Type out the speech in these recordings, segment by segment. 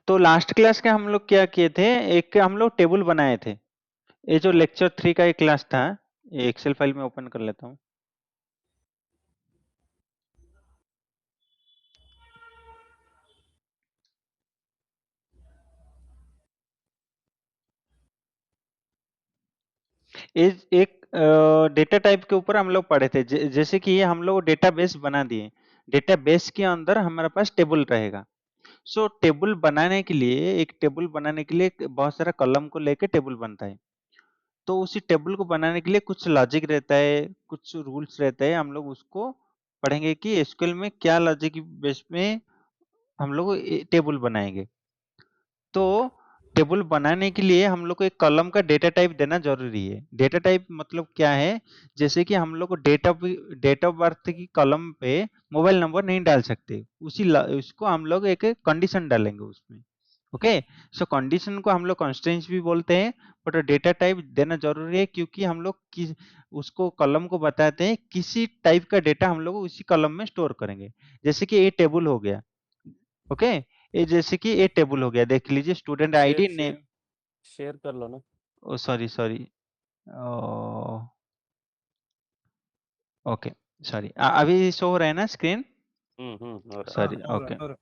तो last class के हम लोग क्या किए थे, एक हम लोग टेबल बनाए थे। ये जो हाँ लेक्चर 3 का एक क्लास था, ये एक्सेल फाइल में ओपन कर लेता हूँ। एक डेटा टाइप के ऊपर हम लोग पढ़े थे, जैसे कि ये हम लोग डेटाबेस बना दिए। डेटाबेस के अंदर हमारे पास टेबल रहेगा। सो टेबल बनाने के लिए, एक टेबल बनाने के लिए बहुत सारा कॉलम को लेके टेबल बनता है। तो उसी टेबल को बनाने के लिए कुछ लॉजिक रहता है, कुछ रूल्स रहते हैं। हम लोग उसको पढ़ेंगे कि एसक्यूएल में क्या लॉजिक बेस में हम लोग टेबल बनाएंगे। तो टेबल बनाने के लिए हम लोग को एक कॉलम का डेटा टाइप देना जरूरी है। डेटा टाइप मतलब क्या है, जैसे कि हम लोग को डेट ऑफ बर्थ की कॉलम पे मोबाइल नंबर नहीं डाल सकते, उसको हम लोग एक कंडीशन डालेंगे उसमें। ओके। सो कंडीशन को हम लोग कंस्ट्रेंट्स भी बोलते हैं, बट डेटा टाइप देना जरूरी है, क्योंकि हम लोग उसको कॉलम को बताते हैं किसी टाइप का डेटा हम लोग उसी कॉलम में स्टोर करेंगे। जैसे कि ये टेबल हो गया। ओके। ये जैसे कि ये टेबल हो गया, देख लीजिए student share ID name. Share share कर लो ना। ओ सॉरी सॉरी। ओके। सॉरी, अभी शो हो रहा है ना स्क्रीन? हो रहा सॉरी, हो ओके। रहा हो रहा।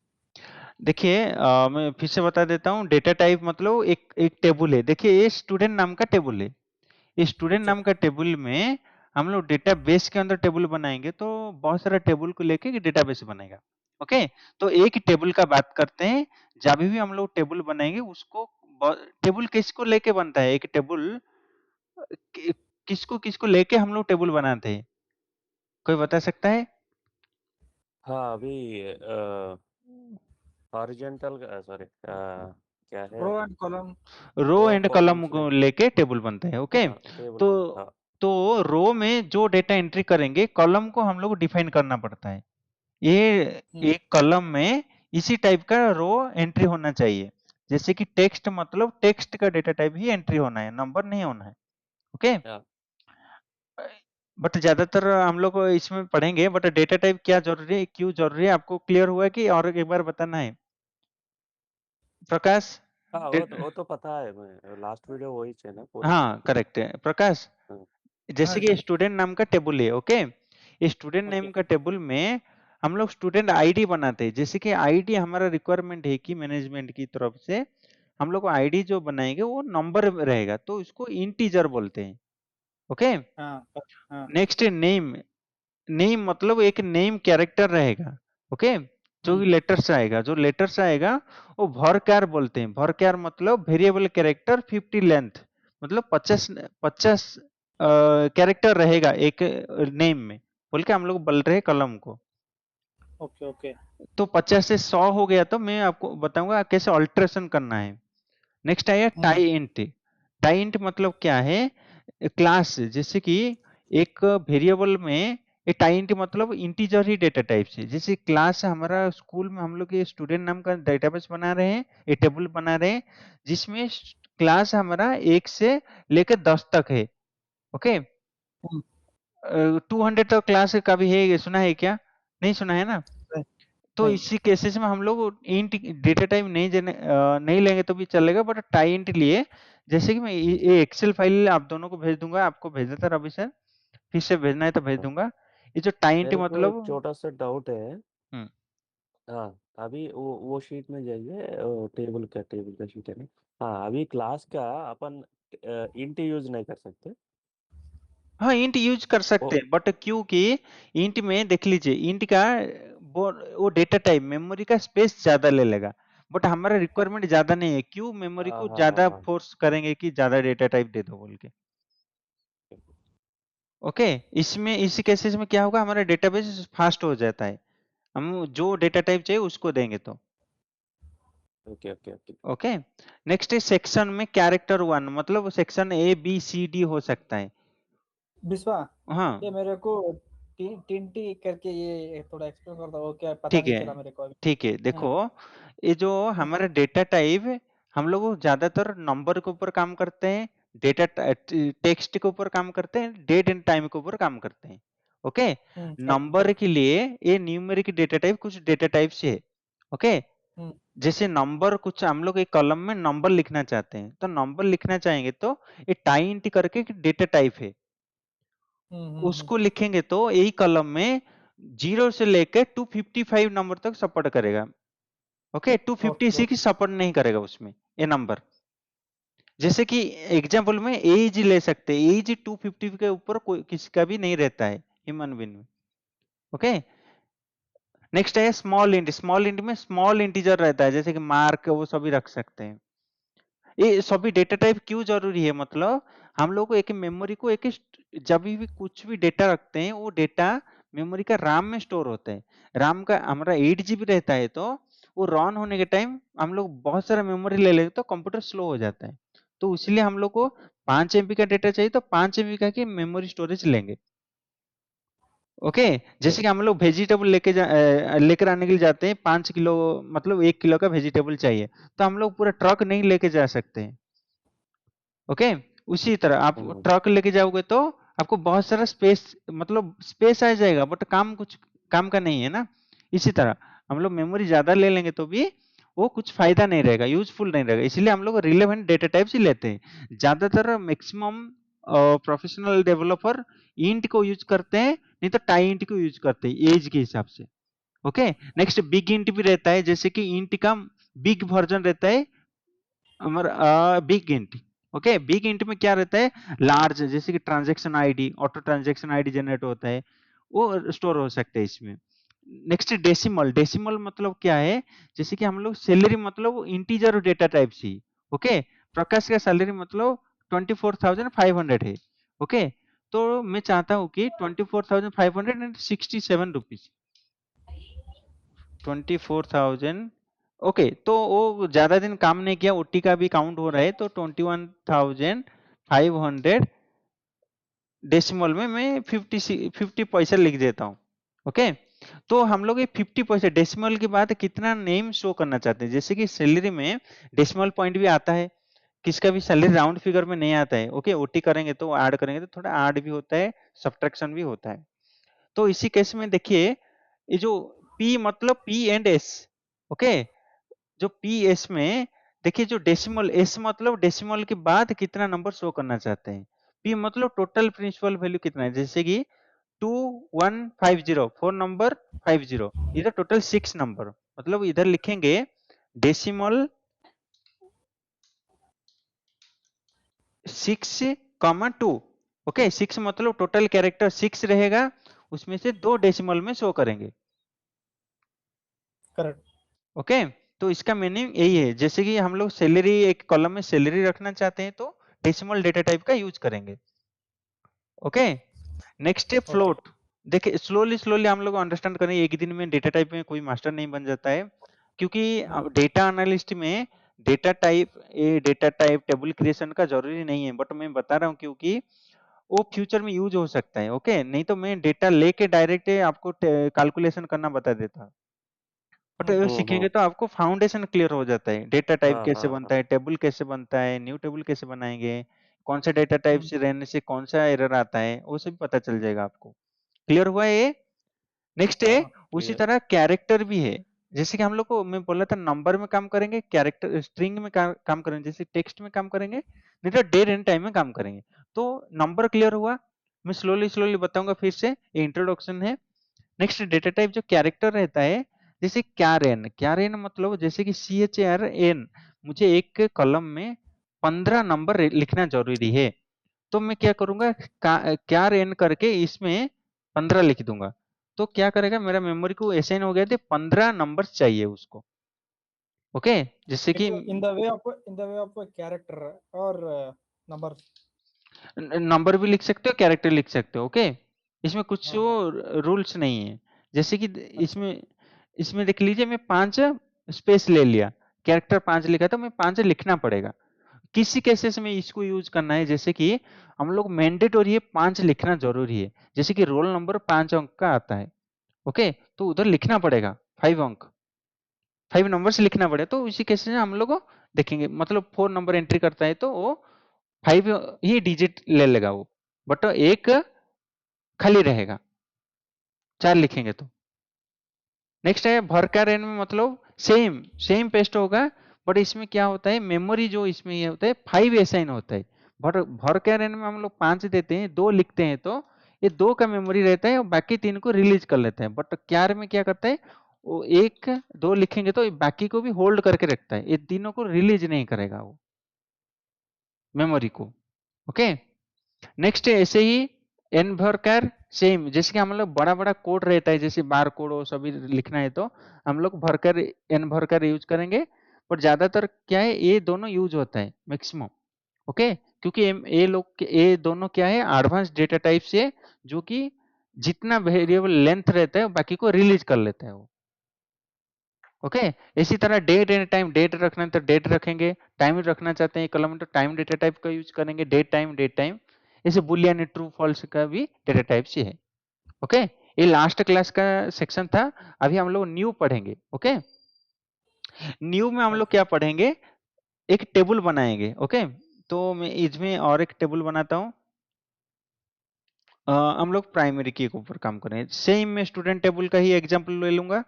देखिए, मैं फिर से बता देता हूँ। डेटा टाइप मतलब एक एक टेबल है। देखिए ये स्टूडेंट नाम का टेबल है। इस स्टूडेंट अच्छा। नाम का टेबल में हम लोग डेटाबेस के अंदर टेबल बनाएंगे, तो बहुत सारा टेबल को लेके डेटाबेस बनेगा। ओके। तो एक टेबल का बात करते हैं। जब भी हम लोग टेबल बनाएंगे उसको, टेबल किसको लेके बनता है, एक टेबल किसको किसको लेके हम लोग टेबल बनाते हैं, कोई बता सकता है? हाँ अभी हॉरिजॉन्टल सॉरी क्या है। Row and column. Row row and columns column को लेके। लेके टेबल बनता है। ओके। हाँ टेबल तो बनता हाँ। तो रो में जो डेटा एंट्री करेंगे, कॉलम को हम लोग डिफाइन करना पड़ता है। ये हम्म। एक कॉलम में इसी टाइप का रो एंट्री होना चाहिए। जैसे कि टेक्स्ट मतलब टेक्स्ट का डेटा टाइप ही एंट्री होना है, नंबर नहीं होना है। ओके। हाँ बट ज्यादातर हम लोग इसमें पढ़ेंगे, बट डेटा टाइप क्या जरूरी है, क्यों जरूरी है, आपको क्लियर हुआ है कि और एक बार बताना है? प्रकाश? हाँ वो तो पता है, मैं लास्ट वीडियो वही है ना पूरा। हाँ करेक्ट है प्रकाश। हाँ हाँ जैसे कि जी। स्टूडेंट नाम का टेबल है। ओके। Student okay. नेम का टेबल में हम लोग स्टूडेंट आईडी बनाते हैं। जैसे कि आईडी हमारा रिक्वायरमेंट है कि मैनेजमेंट की तरफ से हम लोग को आईडी जो बनाएंगे वो नंबर में रहेगा, तो इसको इंटीजर बोलते हैं। ओके। हाँ हाँ। Next name. नेम मतलब एक नेम कैरेक्टर रहेगा। ओके। जो हम्म भी लेटर्स आएगा, जो लेटर्स आएगा वो भरक्यार बोलते हैं। भरक्यार मतलब वेरिएबल कैरेक्टर 50 लेंथ, मतलब 50 कैरेक्टर रहेगा एक नेम में, बोल के हम लोग बोल रहे हैं कलम को। Okay okay. तो 50 से 100 हो गया तो मैं आपको बताऊंगा कैसे अल्टरेशन करना है। नेक्स्ट आया हम्म टाई इंट। टाई इंट मतलब क्या है, क्लास। जैसे कि एक वेरिएबल में ये टाई इंट मतलब इंटीजर ही डेटा टाइप से। जैसे क्लास हमारा स्कूल में हम लोग ये स्टूडेंट नाम का डेटाबेस बना रहे हैं, ये टेबल बना रहे हैं, जिसमें क्लास हमारा 1 से लेकर 10 तक है। ओके। हम्म। 200 तक क्लास का भी है, ये सुना है क्या? नहीं सुना है ना? नहीं तो नहीं। इसी केसेस में हम लोग इंट डेटा टाइप नहीं लेंगे तो भी चलेगा, बट टाई इंट लिए। जैसे कि मैं ये एक्सेल फाइल आप दोनों को भेज दूंगा, आपको भेजा था रवि सर, फिर से भेजना है तो भेज हाँ। दूंगा। ये जो टाई इंट मेरे को एक मतलब। छोटा सा डाउट है। हम्म, हाँ अभी वो शीट में जाइए, टेबल का शीट है ना। हाँ अभी क्लास का अपन इंट यूज नहीं कर सकते। हाँ इंट यूज कर ओ सकते हैं, बट क्योंकि इंट में देख लीजिए, इंट का वो डेटा टाइप मेमोरी का स्पेस ज्यादा ले लेगा। बट हमारा रिक्वायरमेंट ज्यादा नहीं है, क्यों मेमोरी हाँ को हाँ हाँ ज्यादा हाँ। फोर्स करेंगे कि ज्यादा डेटा टाइप दे दो बोल के। ओके। इसमें इसी केसेस में क्या होगा, हमारा डेटाबेस फास्ट हो जाता है, हम जो डेटा टाइप चाहिए उसको देंगे तो। Okay okay okay. Okay. Next is section में कैरेक्टर 1 मतलब section A B C D हो सकता है। बिस्वा, ये हाँ मेरे को टिंटी करके ये थोड़ा एक्सप्लेन कर दो, वो क्या पता ठीक नहीं है। चला मेरे को अभी। ठीक है, देखो हम्म ये जो हम्म हमारा डेटा टाइप, हम लोग ज्यादातर नंबर के ऊपर काम करते हैं, डेटा टेक्स्ट के ऊपर काम करते हैं, डेट एंड टाइम के ऊपर काम करते हैं। ओके। सही। नंबर के लिए ये न्यूमेरिक डेटा टाइप कुछ डेटा टाइप से है। ओके। जैसे नंबर कुछ हम लोग एक कॉलम में नंबर लिखना चाहते हैं, तो नंबर लिखना चाहेंगे तो ये टाइंट करके डेटा टाइप है, उसको लिखेंगे तो यही कॉलम में 0 से लेकर 255 नंबर तक सपोर्ट करेगा। ओके, 256 सपोर्ट नहीं करेगा उसमें ये नंबर। जैसे कि एग्जाम्पल में एज ले सकते हैं, एज 250 के ऊपर कोई किसी का भी नहीं रहता है ह्यूमन बीइंग में। ओके, नेक्स्ट है स्मॉल इंट। स्मॉल इंट में स्मॉल इंटीजर रहता है, जैसे कि मार्क वो सभी रख सकते हैं। ये सभी डेटा टाइप क्यों जरूरी है, मतलब हम लोग को एक मेमोरी को एक जब भी कुछ भी डेटा रखते हैं वो डेटा मेमोरी का राम में स्टोर होता है। राम का हमारा 8 GB रहता है, तो वो रन होने के टाइम हम लोग बहुत सारा मेमोरी ले लेते तो कंप्यूटर स्लो हो जाता है। तो इसलिए हम लोग को 5 MB का डेटा चाहिए तो 5 MB का की मेमोरी स्टोरेज लेंगे। ओके, जैसे कि हम लोग वेजिटेबल लेकर आने के लिए जाते हैं 5 किलो, मतलब 1 किलो का वेजिटेबल चाहिए, तो हम लोग पूरा ट्रक नहीं लेके जा सकते हैं। ओके, उसी तरह आप ट्रक लेके जाओगे तो आपको बहुत सारा स्पेस, मतलब स्पेस आ जाएगा, बट कुछ काम का नहीं है ना। इसी तरह हम लोग मेमोरी ज्यादा ले लेंगे तो भी वो कुछ फायदा नहीं रहेगा, यूजफुल नहीं रहेगा, इसलिए हम लोग रिलेवेंट डेटा टाइप्स ही लेते हैं। ज्यादातर मैक्सिमम प्रोफेशनल डेवलपर इंट को यूज करते हैं, नहीं तो टाई इंट को यूज करते हैं एज के हिसाब से। ओके, नेक्स्ट बिग इंट भी रहता है, जैसे कि इंट का बिग वर्जन रहता है हमारा big int. Okay, big int में क्या रहता है, लार्ज, जैसे कि transaction ID, auto transaction ID generate होता है, वो स्टोर हो सकते हैं इसमें। Next decimal. डेसिमल मतलब क्या है, जैसे कि हम लोग सैलरी मतलब इंटीजर डेटा टाइप सी। ओके, प्रकाश का सैलरी मतलब 24,500 है। ओके, तो मैं चाहता हूँ कि 24,567 रुपीज, 24,000। ओके, तो वो ज्यादा दिन काम नहीं किया, ओटी का भी काउंट हो रहा है, तो 21,500 डेसिमल में मैं 50 पैसा लिख देता हूँ। ओके, तो हम लोग ये 50 पैसे डेसिमल के बाद कितना नेम शो करना चाहते हैं, जैसे कि सैलरी में डेसिमल पॉइंट भी आता है, किसका भी सैलरी राउंड फिगर में नहीं आता है। ओके, ओटी करेंगे तो ऐड करेंगे तो थोड़ा ऐड भी होता है, सब्ट्रैक्शन भी होता है। तो इसी केस में देखिए, ये जो पी मतलब पी एंड एस। ओके, जो पी एस में देखिए, जो डेसिमल, एस मतलब डेसिमल के बाद कितना नंबर शो करना चाहते हैं, पी मतलब टोटल प्रिंसिपल वैल्यू कितना है, जैसे कि 2150 फोर नंबर 50, इधर टोटल 6 नंबर, मतलब इधर लिखेंगे डेसिमल 6,2। ओके, 6 मतलब टोटल कैरेक्टर 6 रहेगा, उसमें से 2 डेसिमल में शो करेंगे। करेक्ट। ओके, तो इसका मीनिंग यही है, जैसे कि हम लोग सैलरी एक कॉलम में सैलरी रखना चाहते हैं तो डेसिमल डेटा टाइप का यूज करेंगे। ओके, नेक्स्ट है फ्लोट। देखिए, स्लोली स्लोली हम लोग अंडरस्टैंड करें, एक दिन में डेटा टाइप में कोई मास्टर नहीं बन जाता है, क्योंकि डेटा एनालिस्ट में डेटा टाइप टेबल क्रिएशन का जरूरी नहीं है, बट मैं बता रहा हूँ क्योंकि वो फ्यूचर में यूज हो सकता है। ओके, नहीं तो मैं डेटा लेके डायरेक्ट आपको कैलकुलेशन करना बता देता, बट ये सीखेंगे तो आपको फाउंडेशन क्लियर हो जाता है, डेटा टाइप हाँ कैसे हाँ बनता है, टेबल कैसे बनता है, न्यू टेबल कैसे बनाएंगे, कौन सा डेटा टाइप से रहने से कौन सा एरर आता है, वो सब पता चल जाएगा आपको। क्लियर हुआ ये? नेक्स्ट है, हाँ उसी क्लियर। तरह कैरेक्टर भी है, जैसे कि हम लोग को मैं बोला था नंबर में काम करेंगे, कैरेक्टर स्ट्रिंग में काम करेंगे, जैसे टेक्स्ट में काम करेंगे, नहीं तो डेट एंड टाइम में काम करेंगे। तो नंबर क्लियर हुआ, मैं स्लोली स्लोली बताऊंगा फिर से, ये इंट्रोडक्शन है। नेक्स्ट डेटा टाइप जो कैरेक्टर रहता है, जैसे कैरेन। कैरेन मतलब जैसे कि CHRN, मुझे एक कॉलम में 15 नंबर लिखना जरूरी है, तो मैं क्या करूंगा, कैरेन करके इसमें 15 लिख दूंगा, तो क्या करेगा, मेरा मेमोरी को असाइन हो गया थे 15 नंबर चाहिए उसको। ओके, जैसे कि in the way of a character or numbers. Number भी लिख सकते हो, कैरेक्टर लिख सकते हो। ओके, इसमें कुछ हाँ हाँ। रूल्स नहीं है, जैसे कि अच्छा। इसमें इसमें देख लीजिए, मैं 5 स्पेस ले लिया, कैरेक्टर 5 लिखा तो मैं 5 लिखना पड़ेगा। किसी केसेस में इसको यूज करना है, जैसे कि हम लोग मैंडेटरी है 5 लिखना जरूरी है, जैसे कि रोल नंबर 5 अंक का आता है। ओके, तो उधर लिखना पड़ेगा 5 अंक, 5 नंबर से लिखना पड़ेगा, तो इसी केसेस में हम लोग को देखेंगे, मतलब 4 नंबर एंट्री करता है तो वो 5 ही डिजिट ले लेगा वो, बट एक खाली रहेगा 4 लिखेंगे तो। नेक्स्ट है भरकर एन में मतलब सेम पेस्ट होगा, बट इसमें क्या होता है, मेमोरी जो इसमें ये होता है 5 असाइन होता है। भर के अरेना में हम लोग 5 देते हैं, 2 लिखते हैं, तो ये 2 का मेमोरी रहता है और बाकी 3 को रिलीज कर लेते हैं। बट क्यार में क्या करता है, वो 1 2 लिखेंगे तो बाकी को भी होल्ड करके रखता है, ये तीनों को रिलीज नहीं करेगा वो मेमोरी को। ओके, नेक्स्ट ऐसे ही एन भरकर सेम, जैसे कि हम लोग बड़ा बड़ा कोड रहता है, जैसे बार कोड वो सभी लिखना है तो हम लोग भरकर एन भरकर यूज करेंगे, पर ज्यादातर क्या है, ये दोनों यूज होता है मैक्सिमम। ओके, क्योंकि ये दोनों क्या है, एडवांस डेटा टाइप से, जो कि जितना वेरिएबल लेंथ रहता है बाकी को रिलीज कर लेता है वो। ओके, इसी तरह डेट एंड टाइम, डेट रखना है तो डेट रखेंगे, टाइम रखना चाहते हैं कॉलम तो टाइम डेटा टाइप का यूज करेंगे, डेट टाइम। इसे बुलियन ट्रू फॉल्स का भी डेटा टाइप से है। ओके, ये लास्ट क्लास का सेक्शन था, अभी हम लोग न्यू पढ़ेंगे। ओके, न्यू में हम लोग क्या पढ़ेंगे, एक टेबल बनाएंगे। ओके, तो मैं इसमें और एक टेबल बनाता हूं। हम लोग प्राइमरी की के ऊपर काम करें, सेम में स्टूडेंट टेबल का ही एग्जांपल ले लूंगा,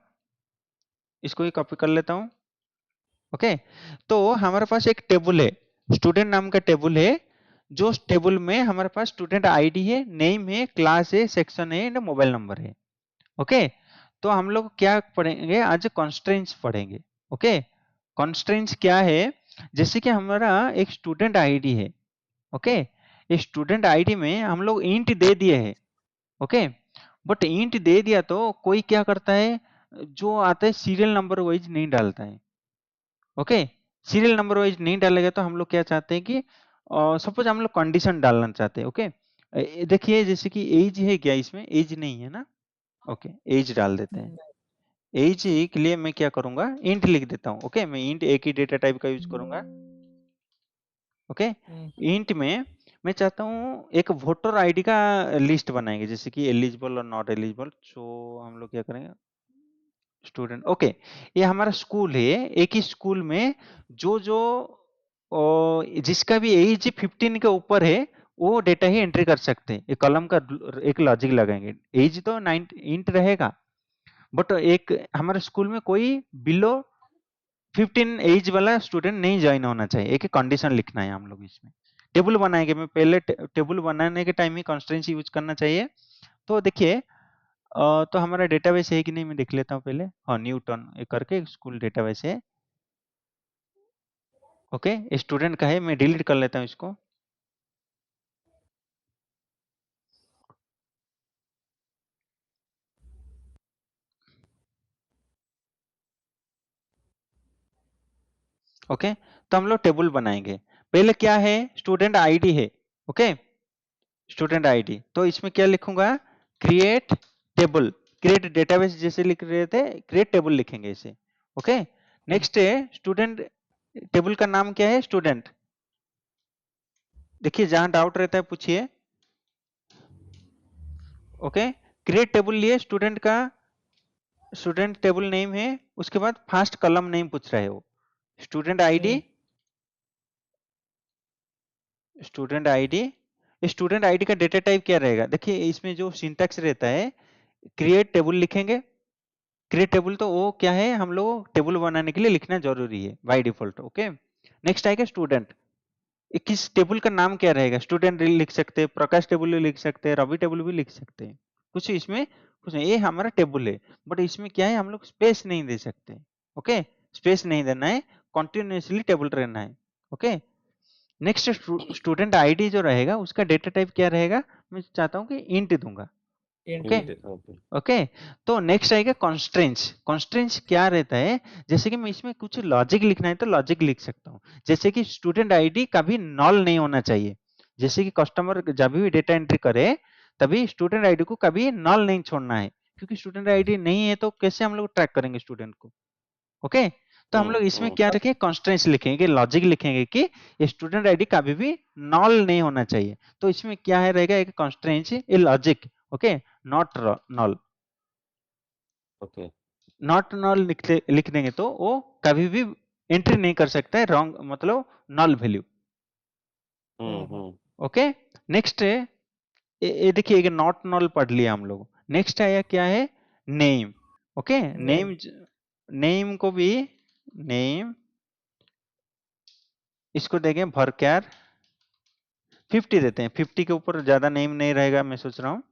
इसको ही कॉपी कर लेता हूं। ओके, तो हमारे पास एक टेबल है, स्टूडेंट नाम का टेबल है, जो टेबल में हमारे पास स्टूडेंट आईडी है, नेम है, क्लास है, सेक्शन है एंड मोबाइल नंबर है। ओके, तो हम लोग क्या पढ़ेंगे आज, कॉन्स्ट्रेंट्स पढ़ेंगे। ओके, कॉन्स्ट्रेंट्स क्या है, जैसे कि हमारा एक स्टूडेंट आईडी है। ओके, ये स्टूडेंट आईडी में हम लोग इंट दे दिए हैं। ओके, बट इंट दे दिया तो कोई क्या करता है, जो आता है सीरियल नंबर वाइज नहीं डालता है। ओके, सीरियल नंबर वाइज नहीं डालेगा तो हम लोग क्या चाहते हैं कि सपोज हम लोग कंडीशन डालना चाहते हैं। ओके, देखिए जैसे कि एज है, क्या इसमें एज नहीं है ना। ओके, एज डाल देते हैं। एज के लिए मैं क्या करूंगा, इंट लिख देता हूँ। ओके, मैं इंट एक ही डेटा टाइप का यूज करूंगा। ओके, इंट में मैं चाहता हूँ एक वोटर आईडी का लिस्ट बनाएंगे, जैसे कि एलिजिबल और नॉट एलिजिबल। सो हम लोग क्या करेंगे, स्टूडेंट। ओके, ये हमारा स्कूल है, एक ही स्कूल में जो जो जिसका भी एज 15 के ऊपर है वो डेटा ही एंट्री कर सकते हैं। एक कॉलम का एक लॉजिक लगाएंगे, एज तो 9 इंट रहेगा, बट एक हमारे स्कूल में कोई बिलो 15 एज वाला स्टूडेंट नहीं ज्वाइन होना चाहिए, एक कंडीशन लिखना है हम लोग इसमें। टेबल बनाएंगे, मैं पहले टेबल बनाने के टाइम ही कॉन्स्टेंसी यूज करना चाहिए। तो देखिए, तो हमारा डेटाबेस है कि नहीं मैं देख लेता हूँ पहले। हाँ, न्यूटन करके स्कूल डेटाबेस है। ओके, स्टूडेंट का है, मैं डिलीट कर लेता हूँ इसको। ओके, तो हम लोग टेबल बनाएंगे। पहले क्या है, स्टूडेंट आईडी है। ओके, स्टूडेंट आईडी, तो इसमें क्या लिखूंगा, क्रिएट टेबल, क्रिएट डेटाबेस जैसे लिख रहे थे, क्रिएट टेबल लिखेंगे इसे। ओके, नेक्स्ट है स्टूडेंट, टेबल का नाम क्या है, स्टूडेंट। देखिए जहां डाउट रहता है पूछिए। ओके, क्रिएट टेबल लिए, स्टूडेंट का स्टूडेंट टेबल नेम है, उसके बाद फर्स्ट कॉलम नेम पूछ रहा है वो, student ID, student ID. Student ID का डेटा टाइप क्या रहेगा, देखिए इसमें जो सिंटैक्स रहता है, क्रिएट टेबल लिखेंगे। क्रिएट टेबल तो वो क्या है, हम लोग टेबल बनाने के लिए लिखना जरूरी है बाय डिफॉल्ट। ओके, नेक्स्ट आएगा स्टूडेंट, किस टेबल का नाम क्या रहेगा, स्टूडेंट लिख सकते हैं, प्रकाश टेबल भी लिख सकते हैं, रवि टेबल भी लिख सकते हैं, कुछ इसमें कुछ नहीं, ये हमारा टेबल है, बट इसमें क्या है, हम लोग स्पेस नहीं दे सकते। ओके, स्पेस नहीं देना है, कॉन्टिन्यूसली टेबल रहना है। ओके, नेक्स्ट स्टूडेंट आईडी जो रहेगा उसका डेटा टाइप क्या रहेगा, मैं चाहता हूँ कि इंट दूंगा। Okay, okay. ओके, तो नेक्स्ट आएगा कॉन्स्ट्रेंट्स। कॉन्स्ट्रेंट्स क्या रहता है, जैसे कि मैं इसमें कुछ लॉजिक लिखना है तो लॉजिक लिख सकता हूँ, जैसे कि स्टूडेंट आईडी कभी नॉल नहीं होना चाहिए, जैसे कि कस्टमर जब भी डेटा एंट्री करे तभी स्टूडेंट आईडी को कभी नॉल नहीं छोड़ना है, क्योंकि स्टूडेंट आईडी नहीं है तो कैसे हम लोग ट्रैक करेंगे स्टूडेंट को। ओके, तो हम लोग इसमें क्या रखेंगे, कॉन्स्ट्रेंट्स लिखेंगे, लॉजिक लिखेंगे कि स्टूडेंट आईडी कभी भी नॉल नहीं होना चाहिए, तो इसमें क्या है रहेगा, एक constraints, A logic. Okay, not knoll, okay. Not knoll लिख देंगे तो वो कभी भी एंट्री नहीं कर सकता है, रॉन्ग मतलब नॉल वैल्यू। ओके, नेक्स्ट है, ये देखिए नॉट नॉल पढ़ लिया हम लोग। नेक्स्ट आया क्या है, नेम। ओके, नेम नेम को भी नेम इसको देंगे भरकर 50 देते हैं। 50 के ऊपर ज्यादा नेम नहीं रहेगा, मैं सोच रहा हूँ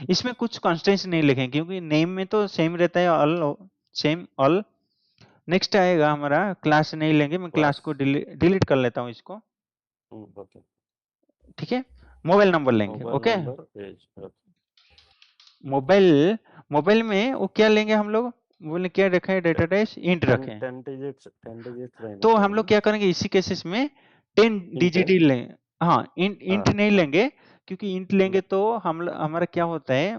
इसमें कुछ कॉन्स्टेंट्स नहीं लिखेंगे क्योंकि नेम में तो सेम रहता है, ऑल सेम ऑल। नेक्स्ट आएगा हमारा क्लास नहीं लेंगे, मैं क्लास को डिलीट कर लेता हूँ इसको, ओके। ठीक है। मोबाइल नंबर लेंगे, mobile okay. Number age mobile mobile में वो क्या लेंगे हम लोग, बोले क्या रखे हैं, डेटा टाइप इंट 10 रखे हैं। 10 डिजिट्स रहना तो हम चाहिए लोग ना। क्या करेंगे इसी केसेस में 10 डिजिट ही लेंगे। हाँ, इंट हाँ नहीं हाँ लेंगे क्योंकि इंट लेंगे तो हमारा क्या होता है,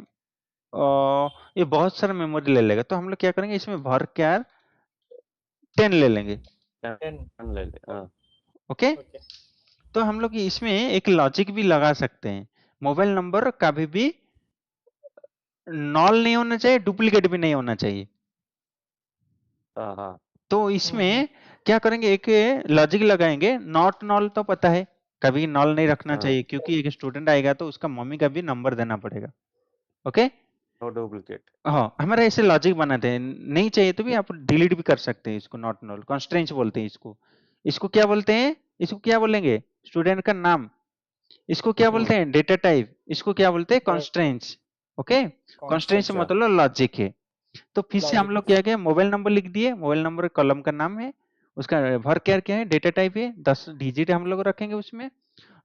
ये बहुत सारा मेमोरी ले लेगा। तो हम लोग क्या करेंगे इसमें भर क्या 10 ले लेंगे, 10 ले ले हाँ। ओके। ओके तो हम लोग इसमें एक लॉजिक भी लगा सकते हैं, मोबाइल नंबर कभी भी नॉल नहीं होना चाहिए, डुप्लीकेट भी नहीं होना चाहिए। हाँ हाँ तो इसमें क्या करेंगे, एक लॉजिक लगाएंगे, नॉट नॉल तो पता है कभी नॉल नहीं रखना हाँ चाहिए क्योंकि एक स्टूडेंट आएगा तो उसका मम्मी का भी नंबर देना पड़ेगा, ओके। No duplicate. हाँ, हमारा ऐसे लॉजिक बनाते हैं, नहीं चाहिए तो भी आप डिलीट भी कर सकते हैं इसको, नॉट नॉल कॉन्स्ट्रेंट्स बोलते हैं इसको। इसको क्या बोलते हैं, इसको क्या बोलेंगे, स्टूडेंट का नाम। इसको क्या बोलते हैं, डेटा टाइप। इसको क्या बोलते हैं, कॉन्स्ट्रेंट्स, ओके। कॉन्स्ट्रेंट्स कॉन्स्टेंट मतलब लॉजिक है। तो फिर से हम लॉजिक लोग क्या किया, मोबाइल नंबर लिख दिए, मोबाइल नंबर कॉलम का नाम है, उसका भर क्या है, डेटा टाइप है, 10 डिजिट हम लोग रखेंगे उसमें।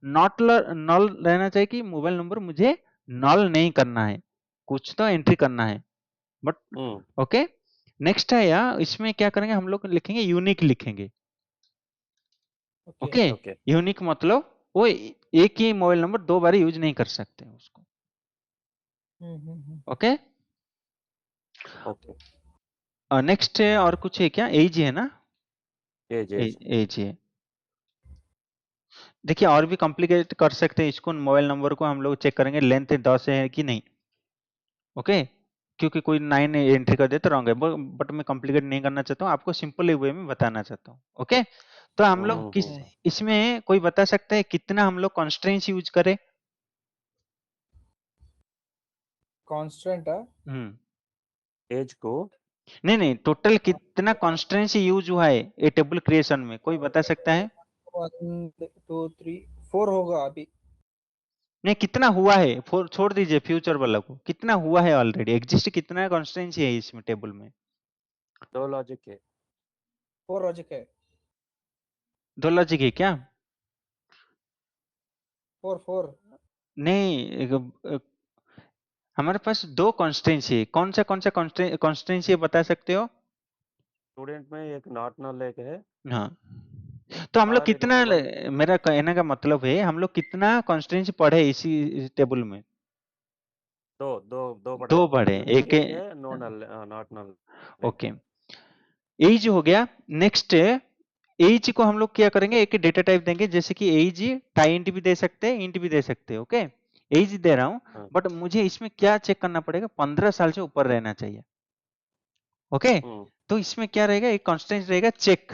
नॉट नॉल रहना चाहिए कि मोबाइल नंबर मुझे नॉल नहीं करना है, कुछ तो एंट्री करना है, बट ओके। नेक्स्ट है या इसमें क्या करेंगे हम लोग, लिखेंगे यूनिक लिखेंगे, ओके ओके। ओके यूनिक मतलब वो एक ही मोबाइल नंबर दो बार यूज नहीं कर सकते उसको, ओके। ओके। नेक्स्ट है और कुछ है क्या, एज है ना, एज एज एज है। देखिए और भी कॉम्प्लिकेट कर सकते हैं इसको, मोबाइल नंबर को हम लोग चेक करेंगे लेंथ 10 है कि नहीं, ओके। क्योंकि कोई 9 एंट्री कर दे तो रॉन्ग है, बट मैं कॉम्प्लिकेट नहीं करना चाहता हूँ, आपको सिंपल वे में बताना चाहता हूँ, ओके। तो हम लोग किस इसमें कोई बता सकता है कितना हम लोग कॉन्स्ट्रेंट्स यूज करें, कांस्टेंट एज को नहीं टोटल कितना कॉन्स्ट्रेंट्स यूज हुआ है ये टेबल क्रिएशन में, कोई बता सकता है। 1 2 3 4 होगा अभी। नहीं कितना हुआ है, फोर छोड़ दीजिए फ्यूचर वाला को, कितना हुआ है ऑलरेडी एग्जिस्ट, कितना कॉन्स्टेंसी है इसमें टेबल में। दो लॉजिक है 4 लॉजिक है, दो लॉजिक है क्या, 4 4 नहीं हमारे पास दो कॉन्स्टेंसी है, कौन सा कॉन्स्टेंसी है बता सकते हो। स्टूडेंट में एक नॉट नॉल एक है हाँ, तो हम लोग और एक कितना मोबाइल मेरा कहने का मतलब है हम लोग कितना कॉन्स्टेंसी पढ़े इसी टेबल में, दो दो दो पढ़े, दो पढ़े, यूनिक एक एक है no null not null okay. Age हो गया। नेक्स्ट एज को हम लोग क्या करेंगे, एक डेटा टाइप देंगे, जैसे कि एज टाई इंट भी दे सकते हैं, इंट भी दे सकते हैं, ओके। एज दे रहा हूं बट मुझे इसमें क्या चेक करना पड़ेगा, 15 साल से ऊपर रहना चाहिए, ओके। तो इसमें क्या रहेगा, एक कांस्टेंट रहेगा चेक,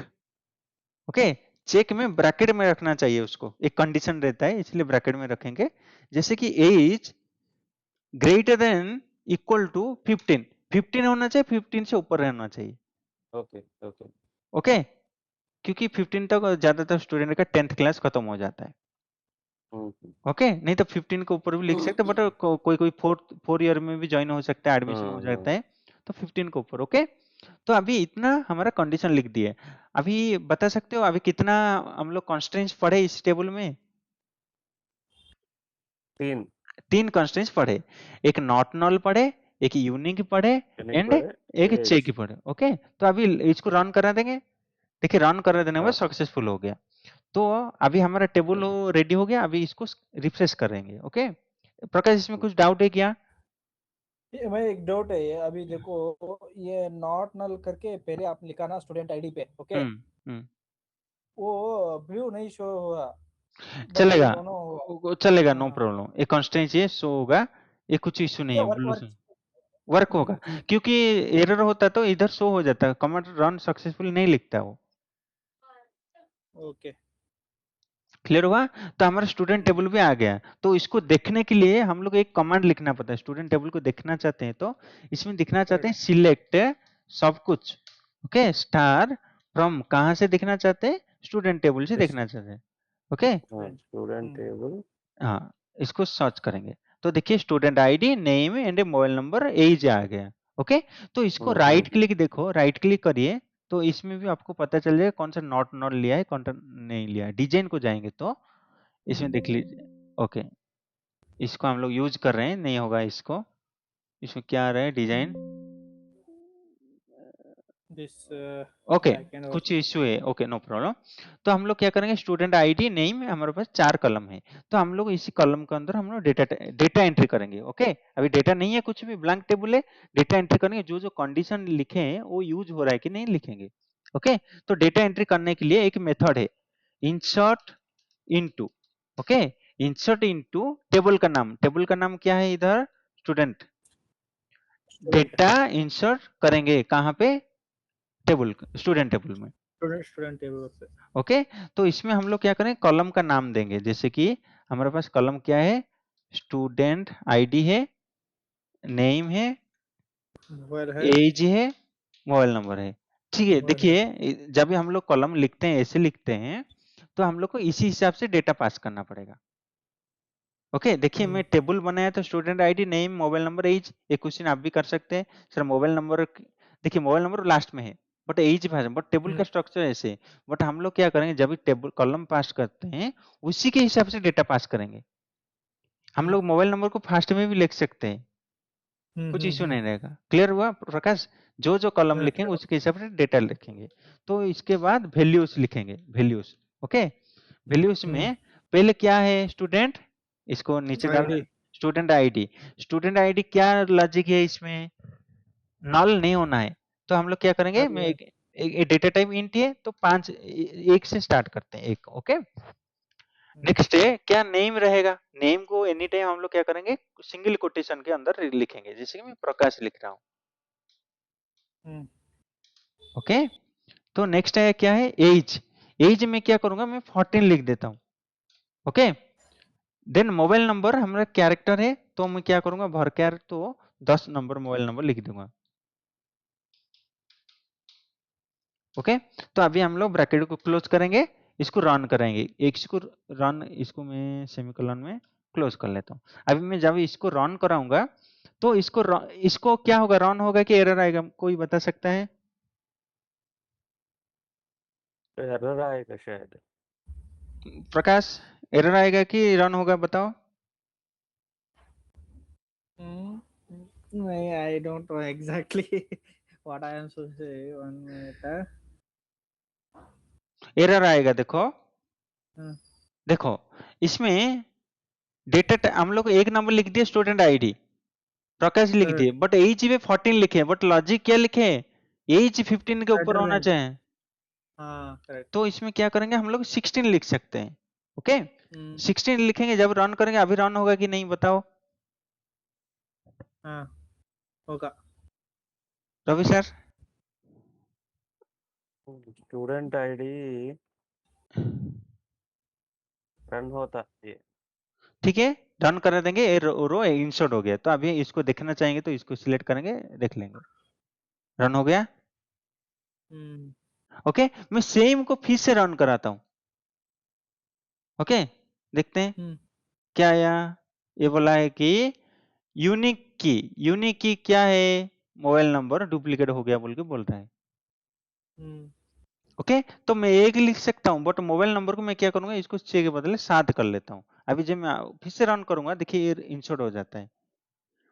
ओके। चेक में ब्रैकेट में रखना चाहिए उसको, एक कंडीशन रहता है इसलिए ब्रैकेट में रखेंगे, जैसे कि age greater than equal to 15, 15 होना चाहिए, 15 से ऊपर रहना चाहिए, ओके ओके ओके। क्योंकि 15 तक ज्यादातर स्टूडेंट का 10th क्लास खत्म हो जाता है, ओके। नहीं तो 15 के ऊपर भी लिख सकते हैं, बट कोई कोई फोर ईयर में भी ज्वाइन हो सकता है, एडमिशन हो जाता है, तो 15 के ऊपर, ओके। तो अभी इतना हमारा कंडीशन लिख दिए। अभी बता सकते हो अभी कितना हम लोग कॉन्स्टेंट्स पढ़े इस टेबल में, तीन कॉन्स्टेंट्स पढ़े, एक नॉट नॉल पढ़े, एक यूनिक पढ़े, एंड एक चेक पढ़े, ओके। तो अभी इसको रन करा देंगे, देखिए रन करा देने में सक्सेसफुल हो गया। तो अभी हमारा टेबल रेडी हो गया, अभी इसको रिफ्रेश करेंगे, ओके। प्रकाश इसमें कुछ डाउट है क्या, मैं एक डाउट है, ये अभी देखो ये नॉट नल करके पहले आप लिखा ना स्टूडेंट आईडी पे, ओके। वो ब्लू नहीं शो हुआ, बट ये चलेगा, दोनों हुआ। चलेगा, नो हाँ प्रॉब्लम, ये कॉन्स्टेंसी है, शो होगा, ये कुछ इश्यू नहीं ये है, वर्क ब्लू से वर्क वर्क होगा, क्योंकि एरर होता तो इधर शो हो जाता, कमांड रन सक्सेसफुल नहीं लिखता वो, ओके। क्लियर हुआ। तो हमारा स्टूडेंट टेबल भी आ गया, तो इसको देखने के लिए हम लोग एक कमांड लिखना पड़ता है, स्टूडेंट टेबल को देखना चाहते हैं तो इसमें दिखना चाहते हैं सिलेक्ट सब कुछ, ओके, स्टार फ्रॉम कहाँ से देखना चाहते हैं? स्टूडेंट टेबल से देखना चाहते हैं। ओके, हाँ, स्टूडेंट टेबल। हाँ, इसको सर्च करेंगे तो देखिए student ID, name and mobile number, age आ गया। ओके, तो इसको राइट क्लिक, देखो राइट क्लिक करिए तो इसमें भी आपको पता चल जाएगा कौन सा नॉट नॉट लिया है, कौन सा नहीं लिया है। डिजाइन को जाएंगे तो इसमें देख लीजिए। ओके, इसको हम लोग यूज कर रहे हैं, नहीं होगा इसको। इसमें क्या आ रहा है design? This okay, I can कुछ इश्यू है। Okay, no problem. तो हम लोग क्या करेंगे, स्टूडेंट आईडी नेम, हमारे पास 4 कलम है, तो हम लोग इसी कलम के अंदर हम लोग डेटा एंट्री करेंगे। ओके, अभी डेटा नहीं है, कुछ भी ब्लैंक टेबल है, डेटा एंट्री करेंगे। जो जो कंडीशन लिखे हैं वो यूज हो रहा है कि नहीं लिखेंगे। ओके, तो डेटा एंट्री करने के लिए एक मेथड है, insert into. Okay, insert into table का नाम क्या है इधर? स्टूडेंट। स्टूडेंट डेटा इंसर्ट करेंगे कहाँ पे? टेबल, स्टूडेंट टेबल में। स्टूडेंट टेबल पे। ओके, तो इसमें हम लोग क्या करें, कॉलम का नाम देंगे। जैसे कि हमारे पास कॉलम क्या है, स्टूडेंट आईडी है, नेम है, मोबाइल है, एज है, मोबाइल नंबर है। ठीक है, मोबाइल है। देखिए जब भी हम लोग कॉलम लिखते हैं, ऐसे लिखते हैं, तो हम लोग को इसी हिसाब से डेटा पास करना पड़ेगा। ओके, देखिए मैं टेबल बनाया तो student ID, name, mobile number, age. एक क्वेश्चन आप भी कर सकते हैं, सर मोबाइल नंबर, देखिए मोबाइल नंबर लास्ट में है बट एज भाषा, बट टेबल का स्ट्रक्चर ऐसे है। बट हम लोग क्या करेंगे, जब भी टेबल कॉलम पास करते हैं उसी के हिसाब से डेटा पास करेंगे। हम लोग मोबाइल नंबर को फास्ट में भी लिख सकते हैं, कुछ इश्यू नहीं रहेगा। क्लियर हुआ प्रकाश? जो जो कॉलम लिखेंगे उसके हिसाब से डेटा लिखेंगे। तो इसके बाद वैल्यूज लिखेंगे, वैल्यूज। ओके, वैल्यूज में पहले क्या है, स्टूडेंट, इसको नीचे डाल आईडी। दें, स्टूडेंट आईडी। स्टूडेंट आईडी क्या लॉजिक है इसमें? नल नहीं होना है, तो हम लोग क्या करेंगे, मैं एक डेटा टाइप इंट है तो 5 एक से स्टार्ट करते हैं, एक। ओके, नेक्स्ट है क्या, नेम रहेगा। नेम को एनी टाइम हम लोग क्या करेंगे, सिंगल कोटेशन के अंदर लिखेंगे, जैसे कि मैं प्रकाश लिख रहा हूँ। ओके, तो नेक्स्ट है क्या है, एज। एज में क्या करूंगा, मैं 14 लिख देता हूँ। ओके, देन मोबाइल नंबर हमारा कैरेक्टर है, तो मैं क्या करूंगा, भर कैर, तो 10 नंबर मोबाइल नंबर लिख दूंगा। ओके, तो अभी हम लोग ब्रैकेट को क्लोज करेंगे, इसको रन करेंगे। एक इसको रन, इसको मैं सेमीकोलन में क्लोज कर लेता हूँ। अभी मैं जब इसको रन कराऊंगा तो इसको क्या होगा, रन होगा कि एरर आएगा, कोई बता सकता है? एरर आएगा शायद। प्रकाश, एरर आएगा कि रन होगा, बताओ। नहीं, I don't know exactly what I am so से 1 मिनट। एरर आएगा, देखो। देखो इसमें डेटा हम लोग एक नंबर लिख दिए, स्टूडेंट आईडी, प्रकाश लिख दिए, बट एज में 14 लिखे, बट लॉजिक क्या लिखे, एज 15 के ऊपर होना चाहिए। करेक्ट। तो इसमें क्या करेंगे, हम लोग 16 लिख सकते हैं। ओके, 16 लिखेंगे, जब रन करेंगे, अभी रन होगा कि नहीं बताओ? हाँ, होगा। Ravi sir, student ID run होता है। ठीक है, रन कर देंगे, ये रो इंसर्ट हो गया। तो अभी इसको देखना चाहेंगे तो इसको सिलेक्ट करेंगे, देख लेंगे, रन हो गया। ओके, मैं सेम को फिर से रन कराता हूं। ओके, देखते हैं क्या आया। ये बोला है कि यूनिक की क्या है, मोबाइल नंबर डुप्लीकेट हो गया बोल के बोल रहा है। ओके, तो मैं एक लिख सकता हूं, बट मोबाइल नंबर को मैं क्या करूंगा, इसको 6 के बदले 7 कर लेता हूं। अभी जब मैं फिर से रन करूंगा, देखिए ये इंसर्ट हो जाता है,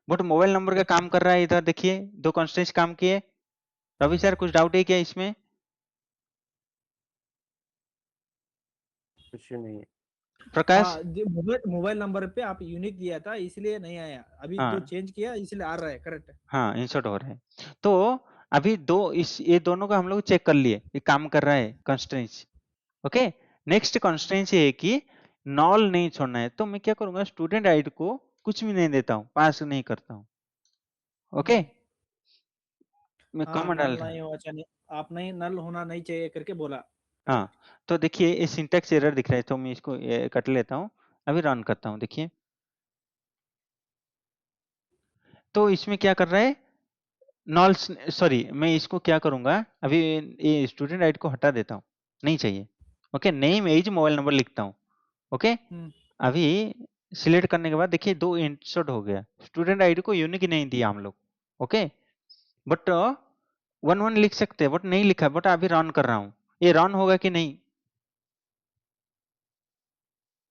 बट मोबाइल नंबर का काम कर रहा है इधर। देखिए दो कंस्ट्रेंट्स काम किए। रवि सर, कुछ डाउट है क्या इसमें? कुछ नहीं। प्रकाश, हाँ, मोबाइल नंबर पे आप यूनिक दिया था इसलिए नहीं आया, अभी जो हाँ चेंज किया इसलिए आ रहा है। करेक्ट है। हाँ, इंसर्ट हो रहा है। तो अभी दो इस ये दोनों का हम लोग चेक कर लिए, ये काम कर रहा है कंस्ट्रेंट्स। ओके, नेक्स्ट कंस्ट्रेंट्स ये है कि नॉल नहीं छोड़ना है, तो मैं क्या करूंगा, स्टूडेंट आईडी को कुछ भी नहीं देता हूँ, पास नहीं करता हूँ। ओके, मैं हाँ, कॉमा नल डाल रहा नहीं हूँ। होना चाहिए, आपने नल होना नहीं चाहिए करके बोला। हाँ, तो देखिए ये सिंटैक्स एरर दिख रहा है, तो मैं इसको कट लेता हूँ, अभी रन करता हूँ। देखिए तो इसमें क्या कर रहा है, नॉल्स, सॉरी मैं इसको क्या करूंगा, अभी ये स्टूडेंट आईडी को हटा देता हूँ, नहीं चाहिए। Okay, name age mobile number लिखता हूँ। ओके, अभी सिलेक्ट करने के बाद देखिए 2 इंसर्ट हो गया, स्टूडेंट आईडी को यूनिक नहीं दिया हम लोग। ओके, बट 1 1 लिख सकते हैं, बट नहीं लिखा, बट अभी रन कर रहा हूँ, ये रन होगा कि नहीं?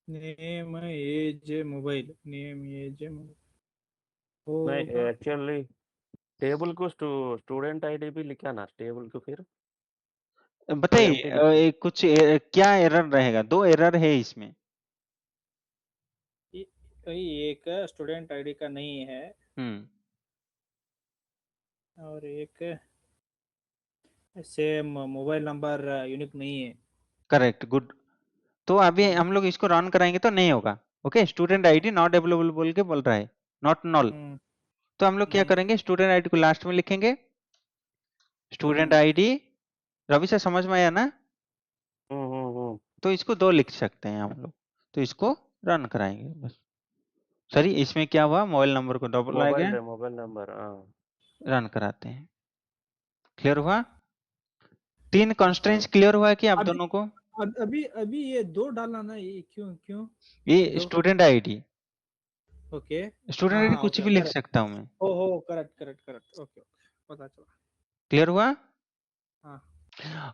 Name age mobile, name age नहीं, होगा। एक्चुअली टेबल को स्टूडेंट आईडी भी लिखा ना, टेबल को फिर तो बताइए एम्प्टी लिखा। कुछ क्या एरर रहेगा? 2 एरर है इसमें। वही एक स्टूडेंट आईडी का नहीं है हम्म, और एक सेम मोबाइल नंबर यूनिक नहीं है। Correct, good. तो अभी हम लोग इसको रन कराएंगे तो नहीं होगा। Okay, student ID not available बोल के बोल रहा है, नॉट नॉल। हम्म तो हम लोग क्या करेंगे, स्टूडेंट आईडी को लास्ट में लिखेंगे, स्टूडेंट आईडी। रवि सर समझ में आया ना? हम्म। तो इसको 2 लिख सकते हैं हम लोग, तो इसको रन कराएंगे बस। सॉरी, इसमें क्या हुआ, मोबाइल नंबर को डबल आ गया, मोबाइल नंबर, हाँ। रन कराते हैं। क्लियर हुआ? 3 हाँ, कंस्ट्रेंट्स क्लियर हुआ कि आप अभी दोनों को? अभी अभी ये 2 डालना ना, ये क्यों क्यों ये 2? स्टूडेंट आईडी, ओके, स्टूडेंट हाँ आईडी हाँ, कुछ ओके, भी लिख करेक्ट। सकता हूँ मैं। हो correct correct correct, okay okay, पता चला। क्लियर हुआ? हाँ,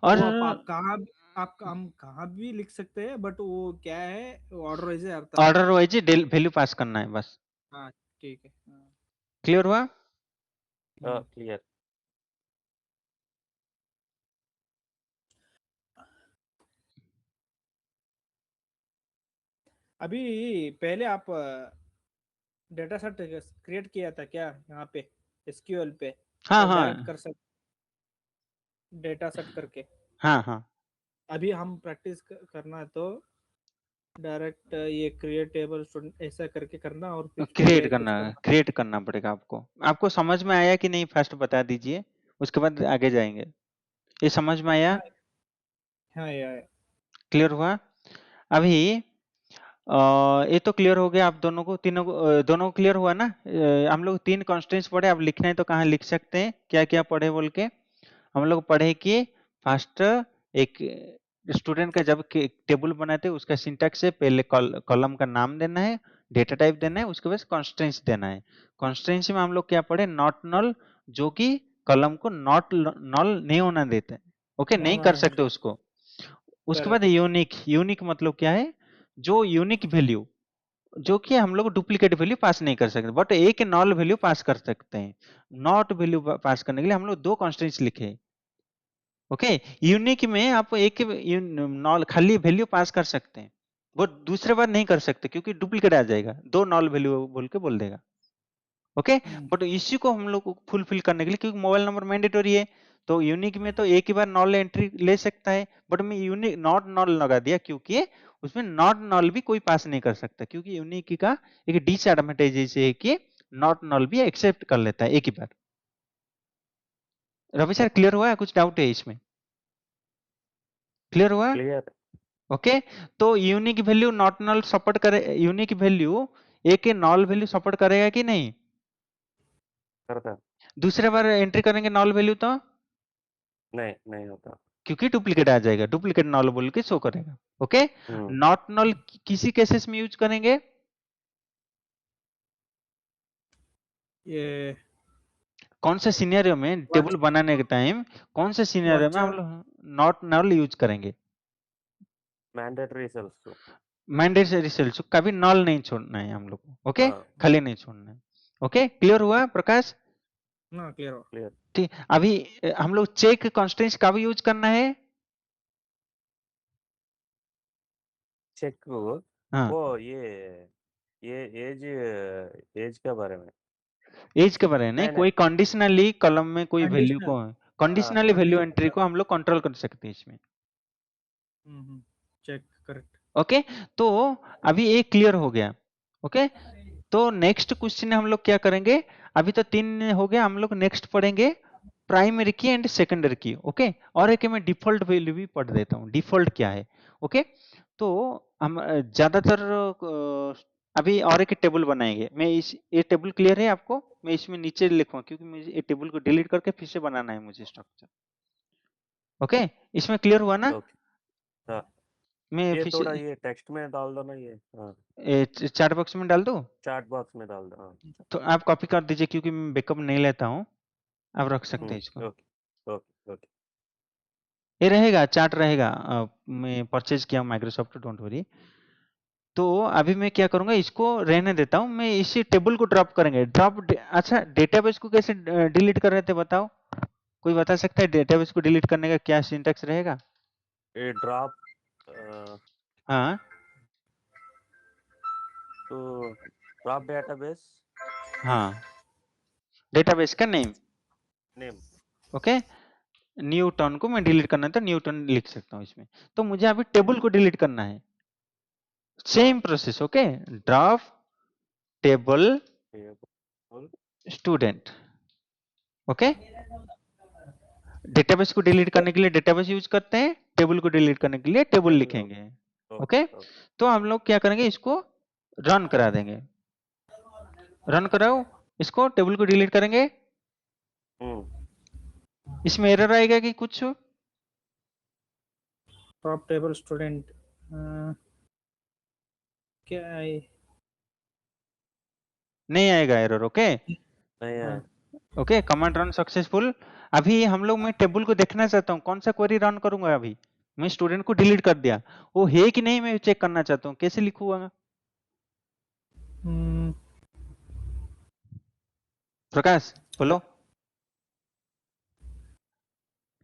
और वो आप कहाँ, आप हम कहाँ भी लिख सकते हैं, बट वो क्या है, ऑर्डर वाइज आता है। ऑर्डर वाइज वैल्यू पास करना है बस। हाँ, ठीक है। हाँ, क्लियर हुआ? क्लियर। अभी पहले आप डेटा सेट क्रिएट किया था क्या यहाँ पे एसक्यूएल पे, हाँ और डायरेक्ट हाँ कर सकते डेटा सेट करके। हाँ हाँ, अभी हम प्रैक्टिस करना है तो डायरेक्ट ये क्रिएट टेबल स्टूडेंट ऐसा करके करना, और फिर क्रिएट पहले कुछ करना, करना। क्रिएट करना पड़ेगा आपको। आपको समझ में आया कि नहीं, फर्स्ट बता दीजिए, उसके बाद आगे जाएंगे। ये समझ में आया? हाँ हाँ यार। क्लियर हुआ? अभी ये तो क्लियर हो गया, आप दोनों को, तीनों को, दोनों को क्लियर हुआ ना? हम लोग 3 कॉन्स्टेंट्स पढ़े, अब लिखना है तो कहाँ लिख सकते हैं, क्या क्या पढ़े बोल के? हम लोग पढ़े कि फर्स्ट एक स्टूडेंट का जब टेबल बनाते हैं उसका सिंटैक्स है, पहले कॉलम का नाम देना है, डेटा टाइप देना है, उसके बाद कॉन्स्टेंट्स देना है। कॉन्स्टेंट्स में हम लोग क्या पढ़े, नॉट नल, जो कि कॉलम को नॉट नल नहीं होना देते हैं। ओके, हाँ नहीं हाँ कर हाँ, सकते उसको। उसके बाद करेक्ट। यूनिक, यूनिक मतलब क्या है, जो यूनिक वैल्यू, जो कि हम लोग डुप्लीकेट वैल्यू पास नहीं कर सकते, बट एक नॉल वैल्यू पास कर सकते हैं। नॉट वैल्यू पास करने के लिए हम लोग 2 कॉन्स्टेंट्स लिखे। ओके, यूनिक में आप एक नॉल खाली वैल्यू पास कर सकते हैं, वो दूसरे बार नहीं कर सकते क्योंकि डुप्लीकेट आ जाएगा, 2 नॉल वैल्यू बोल के बोल देगा। ओके, बट इसी को हम लोग को फुलफिल करने के लिए, क्योंकि मोबाइल नंबर मैंडेटरी है, तो यूनिक में तो एक ही बार नॉल एंट्री ले सकता है, बट मैं यूनिक नॉट नॉल लगा दिया क्योंकि उसमें नॉट नॉल भी कोई पास नहीं कर सकता, क्योंकि यूनिक का एक डिसएडवांटेज है कि नॉट नॉल भी एक्सेप्ट कर लेता है एक ही बार। रवि सर क्लियर हुआ है? कुछ डाउट है इसमें? क्लियर हुआ? क्लियर। ओके, तो unique value not null support करे, यूनिक वैल्यू एक नॉल वैल्यू सपोर्ट करेगा कि नहीं? करता। दूसरे बार एंट्री करेंगे नॉल वैल्यू तो नहीं होता। क्योंकि डुप्लीकेट आ जाएगा, डुप्लीकेट नॉल बोल के शो करेगा। ओके, नॉट नल किसी केसेस में यूज करेंगे, ये कौन से सिनेरियो में, टेबल बनाने के टाइम कौन से सिनेरियो में हम वर्चुअल लोग नॉट नल यूज करेंगे? Mandatory cells. मैंडेटरी सेल्स कभी नल नहीं छोड़ना है हम लोग को। ओके, हाँ, खाली नहीं छोड़ना है। ओके, क्लियर हुआ प्रकाश? ना क्लियर हो। क्लियर। ठीक, अभी हम लोग चेक कॉन्स्टेंट्स कब यूज करना है? चेक को हाँ, वो ये एज के बारे में। एज के बारे में नहीं, नहीं। कोई कंडीशनली कॉलम में कोई वैल्यू कंडीशनल, को, कंडीशनली वैल्यू एंट्री कंडीशनल। को हम लोग कंट्रोल कर सकते हैं इसमें। Check, correct. ओके, तो अभी ये क्लियर हो गया। ओके, तो नेक्स्ट क्वेश्चन हम लोग क्या करेंगे, अभी तो 3 हो गया, हम लोग नेक्स्ट पढ़ेंगे प्राइमरी की एंड सेकेंडरी की। ओके, और एक मैं डिफॉल्ट वैल्यू भी पढ़ देता हूँ, डिफॉल्ट क्या है। ओके, तो हम ज्यादातर अभी और एक टेबल बनाएंगे। मैं इस ये टेबल क्लियर है आपको? मैं इसमें नीचे लिखूंगा क्योंकि मुझे ये टेबल को डिलीट करके फिर से बनाना है मुझे स्ट्रक्चर। ओके, इसमें क्लियर हुआ ना? ओके। हाँ, मैं ये फिर थोड़ा से ये टेक्स्ट में डाल दो ना ये। हाँ, चैट बॉक्स में डाल दूं? चैट बॉक्स में डाल दो। हाँ। तो आप कॉपी कर दीजिए क्योंकि मैं बैकअप नहीं लेता हूँ। आप रख सकते हैं इसको। Okay okay okay. ये रहेगा, चार्ट रहेगा। मैं परचेज किया माइक्रोसॉफ्ट, डोंट वरी। तो अभी मैं क्या करूंगा, इसको रहने देता हूं। मैं इसी टेबल को ड्रॉप करेंगे। अच्छा, डेटाबेस को कैसे डिलीट कर रहे थे बताओ? कोई बता सकता है डेटाबेस को डिलीट करने का क्या सिंटैक्स रहेगा? ये ड्रॉप हाँ, तो ड्रॉप डेटाबेस हाँ, डेटाबेस का नेम। नेम। ओके, न्यूटन को मैं डिलीट करना है तो न्यूटन लिख सकता हूँ इसमें। तो मुझे अभी टेबल को डिलीट करना है। Same process. Okay, drop table student. Okay, database को डिलीट करने के लिए डेटाबेस यूज करते हैं, टेबल को डिलीट करने के लिए टेबल लिखेंगे। ओके, तो हम लोग क्या करेंगे, इसको रन करा देंगे। रन कराओ इसको, टेबल को डिलीट करेंगे। इसमें एरर आएगा कि कुछ? टॉप टेबल स्टूडेंट क्या है? नहीं आएगा एरर। ओके, नहीं है। Okay, command run successful. अभी हम लोग, मैं टेबल को देखना चाहता हूँ, कौन सा क्वेरी रन करूंगा। अभी मैं स्टूडेंट को डिलीट कर दिया, वो है कि नहीं मैं चेक करना चाहता हूँ। कैसे लिखूंगा? प्रकाश बोलो।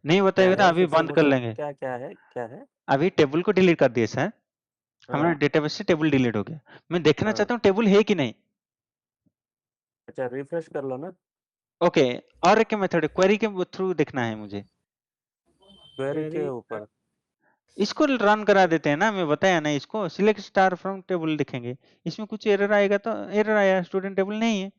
नहीं क्या बताएगा तो है अभी फिर से बंद कर बोलो, लेंगे। क्या क्या है क्या है? अभी टेबल को डिलीट कर दिए सर, हमारा हाँ डेटाबेस से टेबल डिलीट हो गया। मैं देखना हाँ। चाहता हूँ टेबल है कि नहीं। अच्छा, रिफ्रेश कर लो ना। ओके, और एक मेथड है, क्वेरी के थ्रू देखना है मुझे। क्वेरी के ऊपर। इसको रन करा देते हैं ना, मैं बताया ना, इसको सिलेक्ट स्टार फ्रॉम टेबल लिखेंगे। इसमें कुछ एरर आएगा तो एरर आया, स्टूडेंट टेबल नहीं है।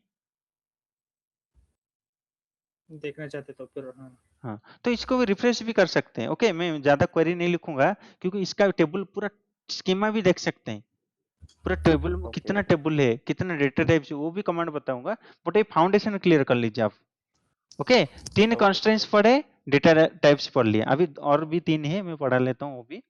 देखना चाहते तो फिर हाँ। हाँ, तो इसको भी रिफ्रेश भी कर सकते हैं। ओके, मैं ज्यादा क्वेरी नहीं लिखूंगा क्योंकि इसका टेबल पूरा स्कीमा भी देख सकते हैं। पूरा टेबल में ओके कितना टेबल है, कितना डेटा टाइप्स है, वो भी कमांड बताऊंगा। बट ये फाउंडेशन क्लियर कर लीजिए आप। ओके, 3 कंस्ट्रेंट्स पढ़े, डेटा टाइप्स पढ़ लिए। अभी और भी 3 है, मैं पढ़ा लेता हूँ वो भी।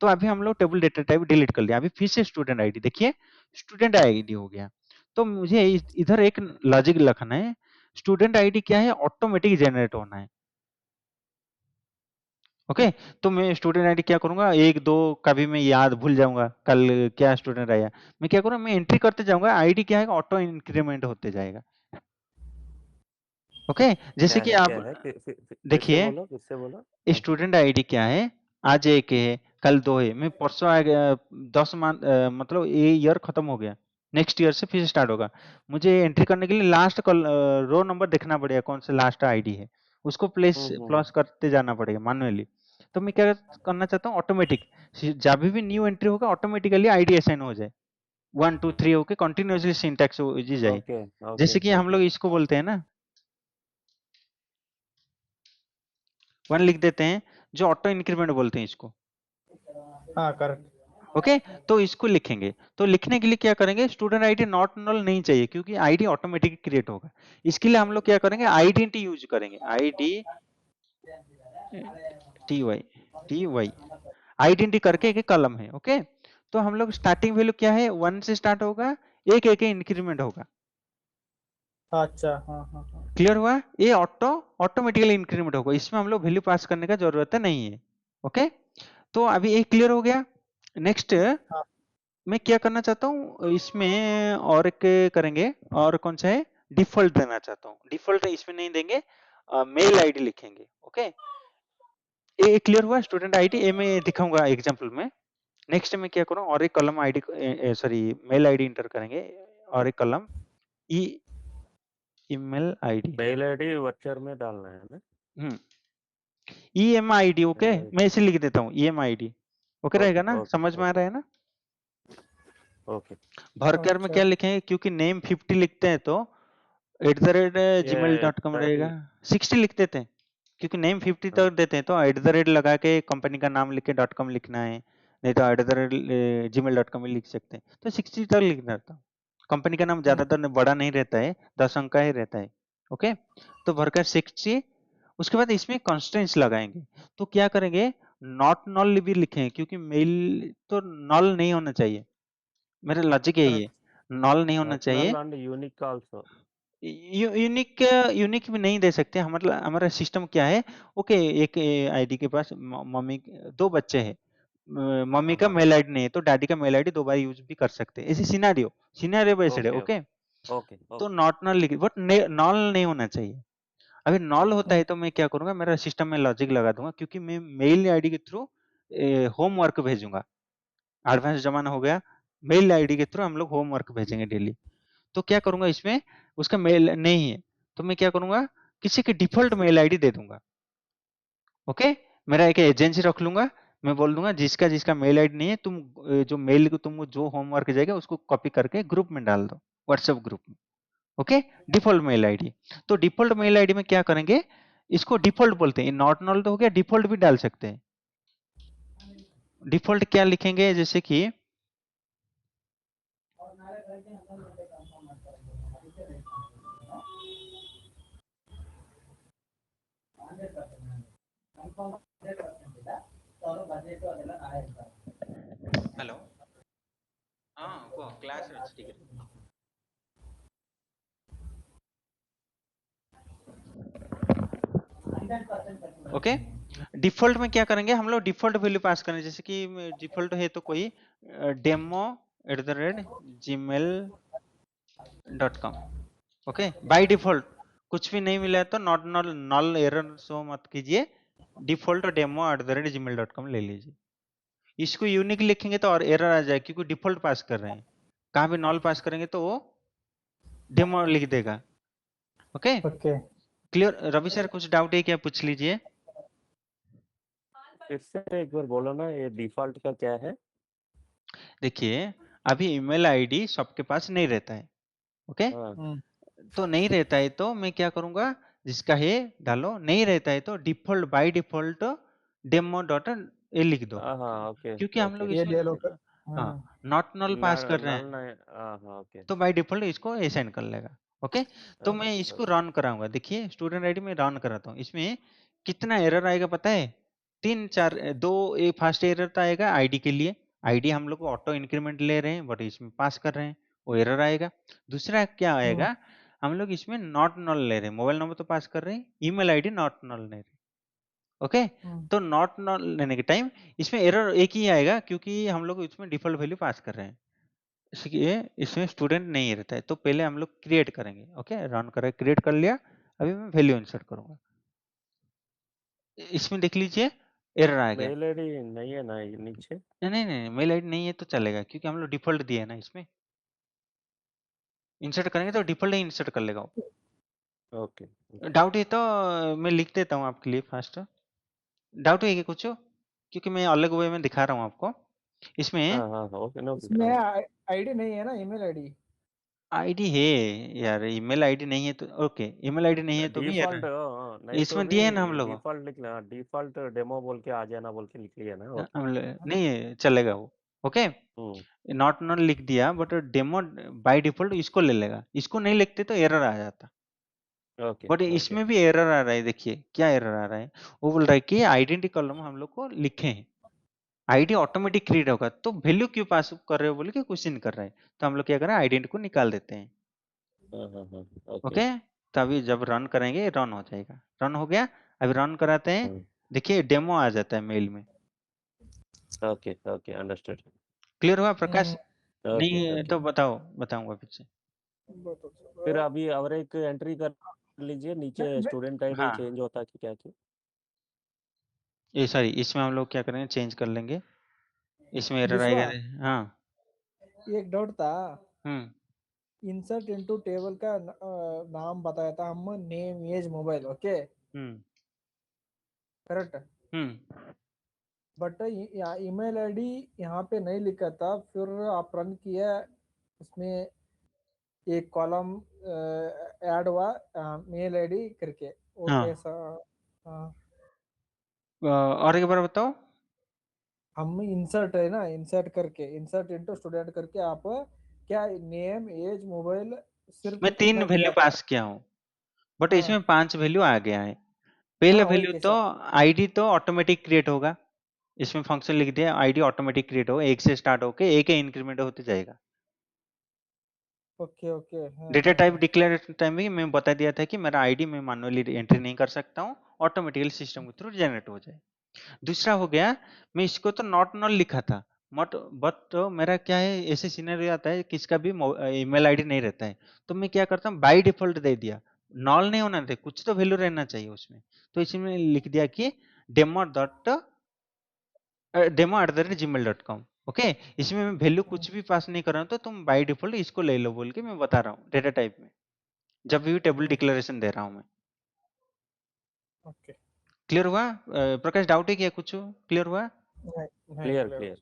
तो अभी हम लोग टेबल डेटा टाइप डिलीट कर लिया। अभी फिर से स्टूडेंट आईडी देखिए, स्टूडेंट आईडी हो गया। तो मुझे इधर एक लॉजिक लिखना है। स्टूडेंट आईडी क्या है, ऑटोमेटिक जनरेट होना है। ओके, तो मैं स्टूडेंट आईडी क्या करूंगा, 1 2 कभी मैं याद भूल जाऊंगा कल क्या स्टूडेंट आया। मैं क्या करूंगा, मैं एंट्री करते जाऊंगा, आईडी क्या है ऑटो इंक्रीमेंट होते जाएगा। ओके, जैसे कि क्या आप है फिर से देखिए, बोलो, फिर से बोलो। हाँ। स्टूडेंट आईडी क्या है, आज 1 है, कल 2 है, मैं परसों आ गया 10 मतलब ये ईयर खत्म हो गया, नेक्स्ट ईयर से फिर स्टार्ट होगा। मुझे एंट्री करने के लिए लास्ट रो नंबर देखना पड़ेगा, कौन सा लास्ट आईडी है, उसको प्लस हम्म। प्लस करते जाना पड़ेगा मैन्युअली। तो मैं क्या करना चाहता हूँ, ऑटोमेटिक, जब भी न्यू एंट्री होगा ऑटोमेटिकली आईडी असाइन हो जाए, 1 2 3 होके कंटिन्यूअसली सिंटैक्स हो जाए। ओके ओके जैसे कि हम ओके। लोग इसको बोलते हैं ना, 1 लिख देते हैं, जो ऑटो इंक्रीमेंट बोलते हैं इसको। हाँ करेक्ट। ओके, तो इसको लिखेंगे। तो लिखने के लिए क्या करेंगे, स्टूडेंट आईडी नॉट नल नहीं चाहिए क्योंकि आईडी ऑटोमेटिक क्रिएट होगा। इसके लिए हम लोग क्या करेंगे, आइडेंटिटी यूज करेंगे, आईडी टी वाई आइडेंटिटी करके एक कॉलम है। ओके, तो हम लोग स्टार्टिंग वैल्यू क्या है, 1 से स्टार्ट होगा, एक एक इंक्रीमेंट होगा। अच्छा हाँ हाँ हाँ। क्लियर हुआ? ये ऑटोमेटिकली इंक्रीमेंट होगा, इसमें हम लोग वैल्यू पास करने का जरूरत नहीं है। ओके, तो अभी एक क्लियर हो गया। नेक्स्ट हाँ मैं क्या करना चाहता हूँ इसमें, और एक करेंगे, और कौन सा है, डिफॉल्ट देना चाहता हूँ। डिफॉल्ट इसमें नहीं देंगे, मेल आईडी लिखेंगे। ओके, ये क्लियर हुआ, स्टूडेंट आईडी ये मैं दिखाऊंगा एग्जांपल में। नेक्स्ट में क्या करूँ, और एक column ID, sorry mail ID enter करेंगे, और एक column E email ID. Mail ID वर्चर में डालना है ना। हम्म, ईएमआईडी। Okay, mail ID. मैं इसे लिख देता हूँ ईएमआईडी। ओके ओके रहेगा ना, ओके समझ में आ ओके रहा है ना? ओके। भरकर में अच्छा क्या लिखेंगे, क्योंकि नेम 50 लिखते हैं तो ये @gmail.com 30। रहेगा। 60 लिख देते हैं क्योंकि नेम 50 हाँ तक देते हैं, तो @ लगा के कंपनी का नाम लिख के .com लिखना है, नहीं तो @gmail.com में लिख सकते हैं। तो 60 तक लिखना था। कंपनी का नाम ज्यादातर बड़ा नहीं रहता है, 10 अंक का ही रहता है। ओके, तो भरकर 60। उसके बाद इसमें कॉन्स्टेंट्स लगाएंगे। तो क्या करेंगे, नॉट नल भी लिखें, क्योंकि मेल तो नल नहीं होना चाहिए। मेरा लॉजिक यही है, करेक्ट। नल नहीं होना Not चाहिए। null and unique also. Unique unique भी नहीं दे सकते हम, मतलब हमारा सिस्टम क्या है। ओके, एक आईडी के पास मम्मी दो बच्चे हैं, मम्मी का हाँ मेल आईडी नहीं है, तो डैडी का मेल आईडी दो बार यूज भी कर सकते हैं। ऐसे सिनारियो सिनारियो बेस्ड है। ओके ओके, ओके तो ओके नॉट नल लिख, बट नॉल नहीं होना चाहिए। अगर नॉल होता है तो मैं क्या करूंगा, मेरा सिस्टम में लॉजिक लगा दूंगा, क्योंकि मैं मेल आईडी के थ्रू होमवर्क भेजूंगा। एडवांस जमाना हो गया, मेल आईडी के थ्रू हम लोग होमवर्क भेजेंगे डेली। तो क्या करूंगा, इसमें उसका मेल नहीं है, तो मैं क्या करूंगा, किसी के डिफॉल्ट मेल आईडी दे दूंगा। ओके, मेरा एक एजेंसी रख लूंगा। मैं बोल दूंगा जिसका जिसका मेल आईडी नहीं है, तुम जो मेल को तुमको जो होमवर्क जाएगा उसको कॉपी करके ग्रुप में डाल दो, व्हाट्सएप ग्रुप में। Okay, default mail ID. तो डिफॉल्ट मेल आईडी में क्या करेंगे, इसको डिफॉल्ट बोलते हैं। नॉट नॉल तो हो गया, डिफॉल्ट भी डाल सकते हैं। डिफॉल्ट क्या लिखेंगे, जैसे कि हेलो, हाँ को क्लास ठीक है। ओके, डिफॉल्ट में क्या करेंगे, हम लोग डिफॉल्ट वैल्यू पास करेंगे। जैसे कि डिफॉल्ट है तो कोई demo@gmail.com। ओके, बाय डिफॉल्ट कुछ भी नहीं मिला है तो not null null error show मत कीजिए, डिफॉल्ट demo@gmail.com ले लीजिए। इसको यूनिक लिखेंगे तो और एरर आ जाए, क्योंकि डिफॉल्ट पास कर रहे हैं। कहाँ भी नॉल पास करेंगे तो वो डेमो लिख देगा। Okay, okay. Clear. Ravi sir कुछ डाउट है क्या, पूछ लीजिए। फिर से एक बार बोलो ना, ये डिफॉल्ट का क्या है? देखिए, अभी ईमेल आईडी सबके पास नहीं रहता है। ओके, हाँ तो नहीं रहता है तो मैं क्या करूंगा, जिसका है डालो, नहीं रहता है तो default by default demo dot A लिख दो, हाँ ओके क्योंकि हम लोग ओके। ये इसमें ले लो हाँ नॉट नल पास कर रहे नल हैं, नहीं, हाँ ओके तो बाय डिफॉल्ट इसको असाइन कर लेगा। ओके, तो मैं इसको ओके रन कराऊंगा। देखिए, स्टूडेंट आईडी में रन कराता हूँ, इसमें कितना एरर आएगा पता है, तीन चार दो। फर्स्ट एरर तो आएगा आईडी के लिए, आईडी हम लोग को ऑटो इंक्रीमेंट ले रहे हैं बट इसमें पास कर रहे हैं, वो एरर आएगा। दूसरा क्या आएगा, हम लोग इसमें नॉट नल ले रहे हैं, मोबाइल नंबर तो पास कर रहे हैं, ईमेल आईडी नॉट नल ले रहे हैं। ओके, तो नॉट नल लेने के टाइम इसमें एरर एक ही आएगा, क्योंकि हम लोग इसमें डिफॉल्ट वैल्यू पास कर रहे हैं। इसलिए इसमें स्टूडेंट नहीं रहता है, तो पहले हम लोग क्रिएट करेंगे। ओके, रन करें, क्रिएट कर लिया। अभी मैं वैल्यू इंसर्ट करूंगा, इसमें देख लीजिए एरर आ गया। मेल आईडी नहीं है ना ये नीचे? नहीं नहीं नहीं, मेल आईडी नहीं है तो चलेगा, क्योंकि हम लोग डिफॉल्ट दिए है ना। इसमें इंसर्ट करेंगे तो डिफॉल्ट ही इंसर्ट कर लेगा। Okay okay. डाउट है तो मैं लिख देता हूँ आपके लिए फास्ट। डाउट है कि कुछ, क्योंकि मैं अलग वे में दिखा रहा हूँ आपको। इसमें हाँ हाँ हाँ ओके नो इसमें आईडी नहीं है ना, ईमेल आईडी। आईडी है यार, ईमेल आईडी नहीं है तो ओके, ईमेल आईडी नहीं है तो भी डिफॉल्ट एरर, नहीं तो इसमें भी दिए है ना हम लोग। डिफॉल्ट लिख लेना, डिफॉल्ट डेमो बोल के आ जाना बोल के लिख लिया ना। ओके। नहीं है, चलेगा वो। ओके, हम्म नॉट नॉट लिख दिया, बट डेमो बाय डिफॉल्ट इसको ले लेगा, इसको नहीं लिखते तो एरर आ जाता। ओके बट ओके इसमें भी एरर आ रहा है, देखिए क्या एरर आ रहा है। वो बोल रहा है कि आइडेंटिटी कॉलम हम लोग को लिखे हैं, आईडी ऑटोमेटिक क्रिएट होगा, तो वैल्यू क्यों पास कर रहे हो बोल के क्वेश्चन कर रहा है। तो हम लोग क्या करें, आइडेंटिटी को निकाल देते हैं। हाँ हाँ हाँ ओके। ओके, तो अभी जब रन करेंगे रन हो जाएगा। रन हो गया, अभी रन कराते हैं। हाँ देखिए डेमो आ जाता है मेल में। Okay okay understood. क्लियर हुआ प्रकाश? ओके नहीं है ओके। तो बताओ, बताऊंगा पीछे। फिर अभी और एक एंट्री कर लीजिए नीचे, स्टूडेंट आईडी हाँ, चेंज होता कि क्या की? ये सॉरी, इसमें हम लोग क्या करेंगे, चेंज कर लेंगे। इसमें एरर आएगा। विश्वा, हाँ। एक डाउट था। हम्म इंसर्ट इनटू टेबल का नाम बताया था हम, name age mobile. Okay, hmm correct. Hmm but email ID यहाँ पे नहीं लिखा था, फिर आप रन किया, उसमें एक कॉलम ऐड हुआ मेल आईडी करके, वो हाँ, कैसा? हाँ, और एक बार बताओ। हम इंसर्ट है ना, इंसर्ट करके, इंसर्ट इनटू स्टूडेंट करके आप क्या नेम एज मोबाइल सिर्फ मैं 3 इतना वैल्यू दिया था। पास किया हूँ, बट हाँ इसमें 5 वैल्यू आ गया है। पहला हाँ वही वैल्यू तो कैसा। आईडी तो ऑटोमेटिक क्रिएट होगा, इसमें फंक्शन लिख दिया आईडी ऑटोमेटिक क्रिएट होगा, 1 से स्टार्ट होके 1 इंक्रीमेंट होते जाएगा। ओके ओके हाँ डेटा हाँ टाइप हाँ। डिक्लेरेशन टाइम में मैं बता दिया था कि मेरा आईडी मैं मैनुअली एंट्री नहीं कर सकता हूँ, ऑटोमेटिकली सिस्टम के थ्रू जनरेट हो जाए। दूसरा हो गया, मैं इसको तो नॉट नल लिखा था, बट मेरा क्या है, ऐसे सिनेरियो आता है किसका भी ईमेल आईडी नहीं रहता है, तो मैं क्या करता हूँ बाय डिफॉल्ट दे दिया, नॉल नहीं होना चाहिए, कुछ तो वैल्यू रहना चाहिए उसमें। तो इसमें लिख दिया कि demo@gmail.com। ओके, इसमें मैं वैल्यू हाँ, कुछ भी पास नहीं कर रहा हूँ, तो तुम बाय डिफॉल्ट इसको ले लो बोल के मैं बता रहा हूँ डेटा टाइप में, जब भी टेबल डिक्लेरेशन दे रहा हूँ मैं। ओके। क्लियर हुआ? प्रकाश डाउट है क्या कुछ? क्लियर हुआ? नहीं नहीं क्लियर क्लियर। क्लियर।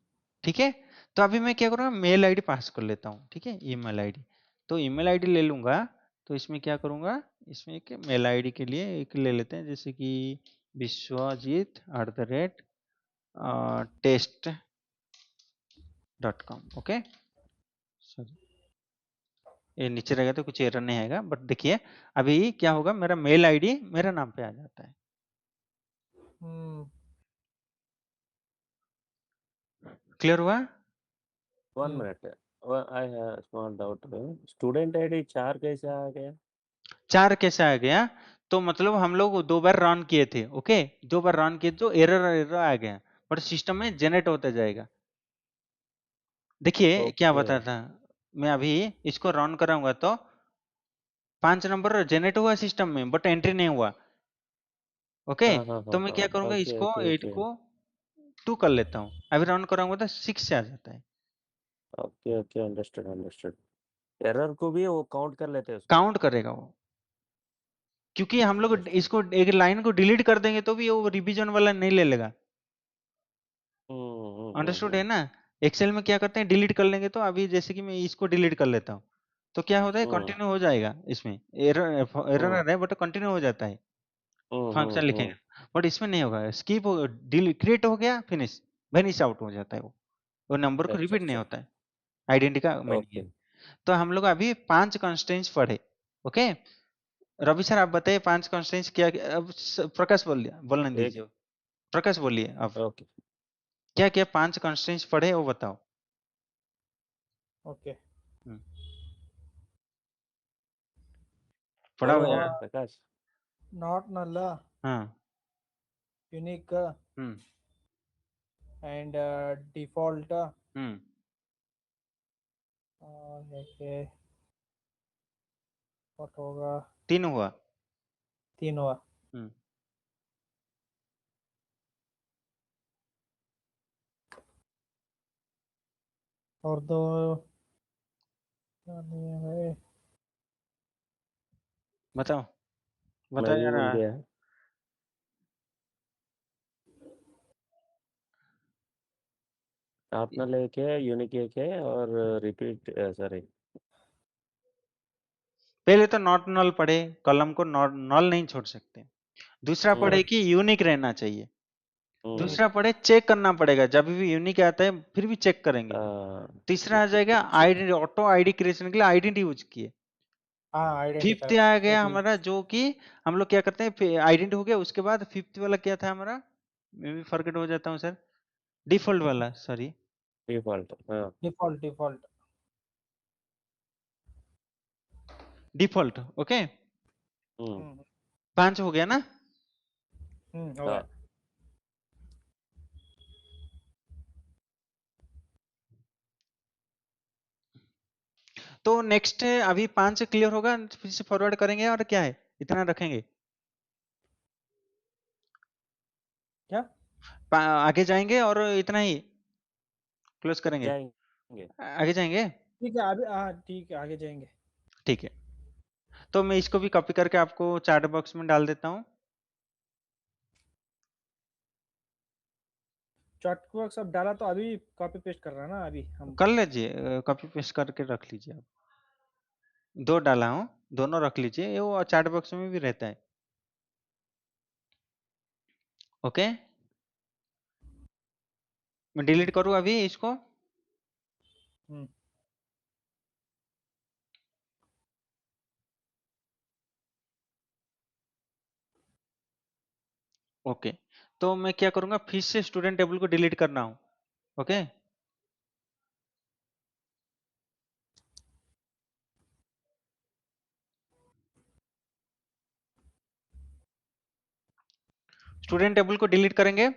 ठीक है। तो अभी मैं क्या करूँगा, मेल आईडी पास कर लेता हूँ, ठीक है, ईमेल आईडी। तो ईमेल आईडी ले लूंगा, तो इसमें क्या करूँगा, इसमें एक मेल आईडी के लिए एक ले लेते हैं, जैसे कि विश्वजीत@test.com। ओके, सॉरी, ये नीचे रहेगा तो कुछ एरर नहीं आएगा, बट देखिए अभी क्या होगा, मेरा मेल आईडी मेरा नाम पे आ जाता है। हम्म क्लियर हुआ? One minute, I have small doubt. Student ID 4 कैसे आ गया? 4 कैसे आ गया? तो मतलब हम लोग 2 बार रन किए थे, ओके, 2 बार रन किए तो एरर एरर आ गया, बट सिस्टम में जनरेट होता जाएगा। देखिए क्या ओके। बता था, मैं अभी इसको रन कराऊंगा तो 5 नंबर जनरेट हुआ सिस्टम में, बट एंट्री नहीं हुआ। ओके, हाँ हाँ तो हाँ मैं हाँ। क्या करूंगा, ओके इसको ओके 8 ओके को 2 कर लेता हूँ, अभी रन कराऊंगा तो 6 से आ जाता है। Okay okay, understood understood. Error को भी वो काउंट कर लेते हैं उसमें? काउंट करेगा वो, क्योंकि हम लोग अंडरस्टूड। इसको एक लाइन को डिलीट कर देंगे तो भी वो रिवीजन वाला नहीं ले लेगा। अंडरस्टूड है हम्म। ना? एक्सेल में क्या करते हैं, डिलीट कर लेंगे, तो अभी जैसे कि मैं इसको डिलीट कर लेता हूँ, तो क्या होता है, हम्म कंटिन्यू हो जाएगा, इसमें एरर एरर आ हम्म रहा है बट कंटिन्यू हो जाता है, फंक्शन लिखेंगे। हम्म। बट इसमें नहीं होगा, स्किप हो, क्रिएट हो गया, फिनिश, वेनिश आउट हो जाता है वो नंबर को अच्छा रिपीट नहीं अच्छा। होता है, आइडेंटिटी का मीनिंग ओके। है। तो हम लोग अभी 5 कंस्ट्रेंट्स पढ़े। ओके, रवि सर आप बताइए 5 कंस्ट्रेंट्स क्या अब प्रकाश बोलने एक। दीजिए, प्रकाश बोलिए अब, ओके। क्या क्या 5 कंस्ट्रेंट्स पढ़े वो बताओ। ओके। हम्म, पढ़ा बोलो हो नॉ यार। प्रकाश। नॉट नल, हाँ। Unique hmm. And default. Hmm. Okay, what होगा, 3 हुआ। 3 हुआ। हम्म। और 2 है। बताओ, मैं बताओ भी यार। भूल गया। अपना लेके यूनिक एक है और रिपीट, सॉरी। पहले तो नॉट नल पढ़े, कॉलम को नॉट नल नहीं छोड़ सकते। दूसरा पढ़े हम्म कि यूनिक रहना चाहिए। हम्म। दूसरा पढ़े चेक करना पड़ेगा, जब भी यूनिक आता है फिर भी चेक करेंगे। तीसरा आ ठीक है जाएगा ठीक है। आईडेंटिटी, ऑटो आईडी क्रिएशन के लिए आइडेंटिटी यूज किए। हाँ आइडेंटिटी फिफ्थ आ करेक्ट गया एक हमारा, जो कि हम लोग क्या करते हैं, आइडेंटिटी हो गया, उसके बाद फिफ्थ वाला क्या था हमारा, मैं भी फॉरगेट हो जाता हूँ सर, डिफॉल्ट वाला, सॉरी, डिफॉल्ट हाँ। Default default. डिफॉल्ट। ओके, हम्म। 5 हो गया ना? हो गया। हाँ। तो नेक्स्ट अभी 5 क्लियर होगा, फिर से फॉरवर्ड करेंगे और क्या है, इतना रखेंगे, क्या? आगे जाएंगे और इतना ही क्लोज करेंगे, जाएंगे। आगे जाएंगे। ठीक है अभी, हाँ ठीक है आगे जाएंगे। ठीक है, तो मैं इसको भी कॉपी करके आपको चैट बॉक्स में डाल देता हूँ। चॉट बॉक्स अब डाला तो अभी कॉपी पेस्ट कर रहा है ना अभी हम। कर लीजिए, कॉपी पेस्ट करके रख लीजिए आप, 2 डाला हूँ, दोनों रख लीजिए, ये वो चैट बॉक्स में भी रहता है। ओके, मैं डिलीट करूँ अभी इसको? हम्म, ओके, तो मैं क्या करूंगा, फिर से स्टूडेंट टेबल को डिलीट करना हूं। ओके, स्टूडेंट टेबल को डिलीट करेंगे।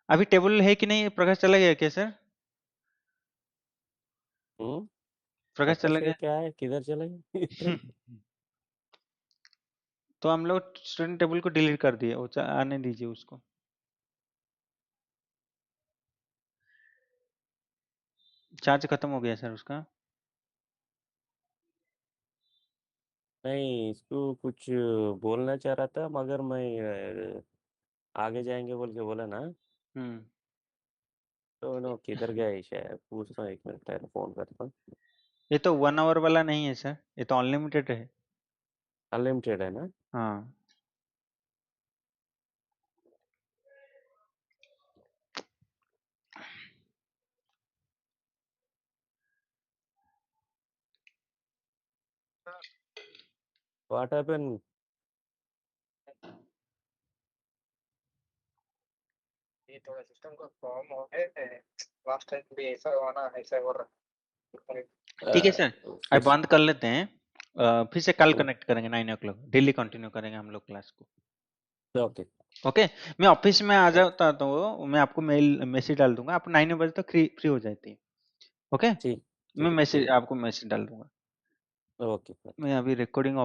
अभी टेबल है कि नहीं? प्रकाश चला गया क्या सर? प्रकाश प्रकाश चला सर गया? क्या है, किधर चले गए? तो हम लोग स्टूडेंट टेबल को डिलीट कर दिए, वो आने दीजिए उसको। चार्ज खत्म हो गया सर उसका। नहीं, इसको कुछ बोलना चाह रहा था, मगर मैं आगे जाएंगे बोल के बोला ना, हम्म तो नो किधर गए शायद, पूछता हूँ, 1 मिनट ठहरो, फोन करता हूँ। ये तो 1 आवर वाला नहीं है सर, ये तो अनलिमिटेड है। अनलिमिटेड है ना? हाँ, व्हाट हैपन? ये थोड़ा सिस्टम का प्रॉब्लम हो गया है। लास्ट टाइम भी ऐसा हुआ ना, ऐसा हो रहा है। ठीक है सर, अब फिर बंद कर लेते हैं। फिर से कल हम्म, कनेक्ट करेंगे 9 o'clock, डेली कंटिन्यू करेंगे हम लोग क्लास को। ओके ओके, मैं ऑफिस में आ ओके, जाता तो मैं आपको मैसेज डाल दूंगा, आप 9 बजे तक फ्री फ्री हो जाती है। ओके, ठीक मैं ठीक मैसेज ठीक, आपको मैसेज डाल दूंगा। ओके। मैं अभी रिकॉर्डिंग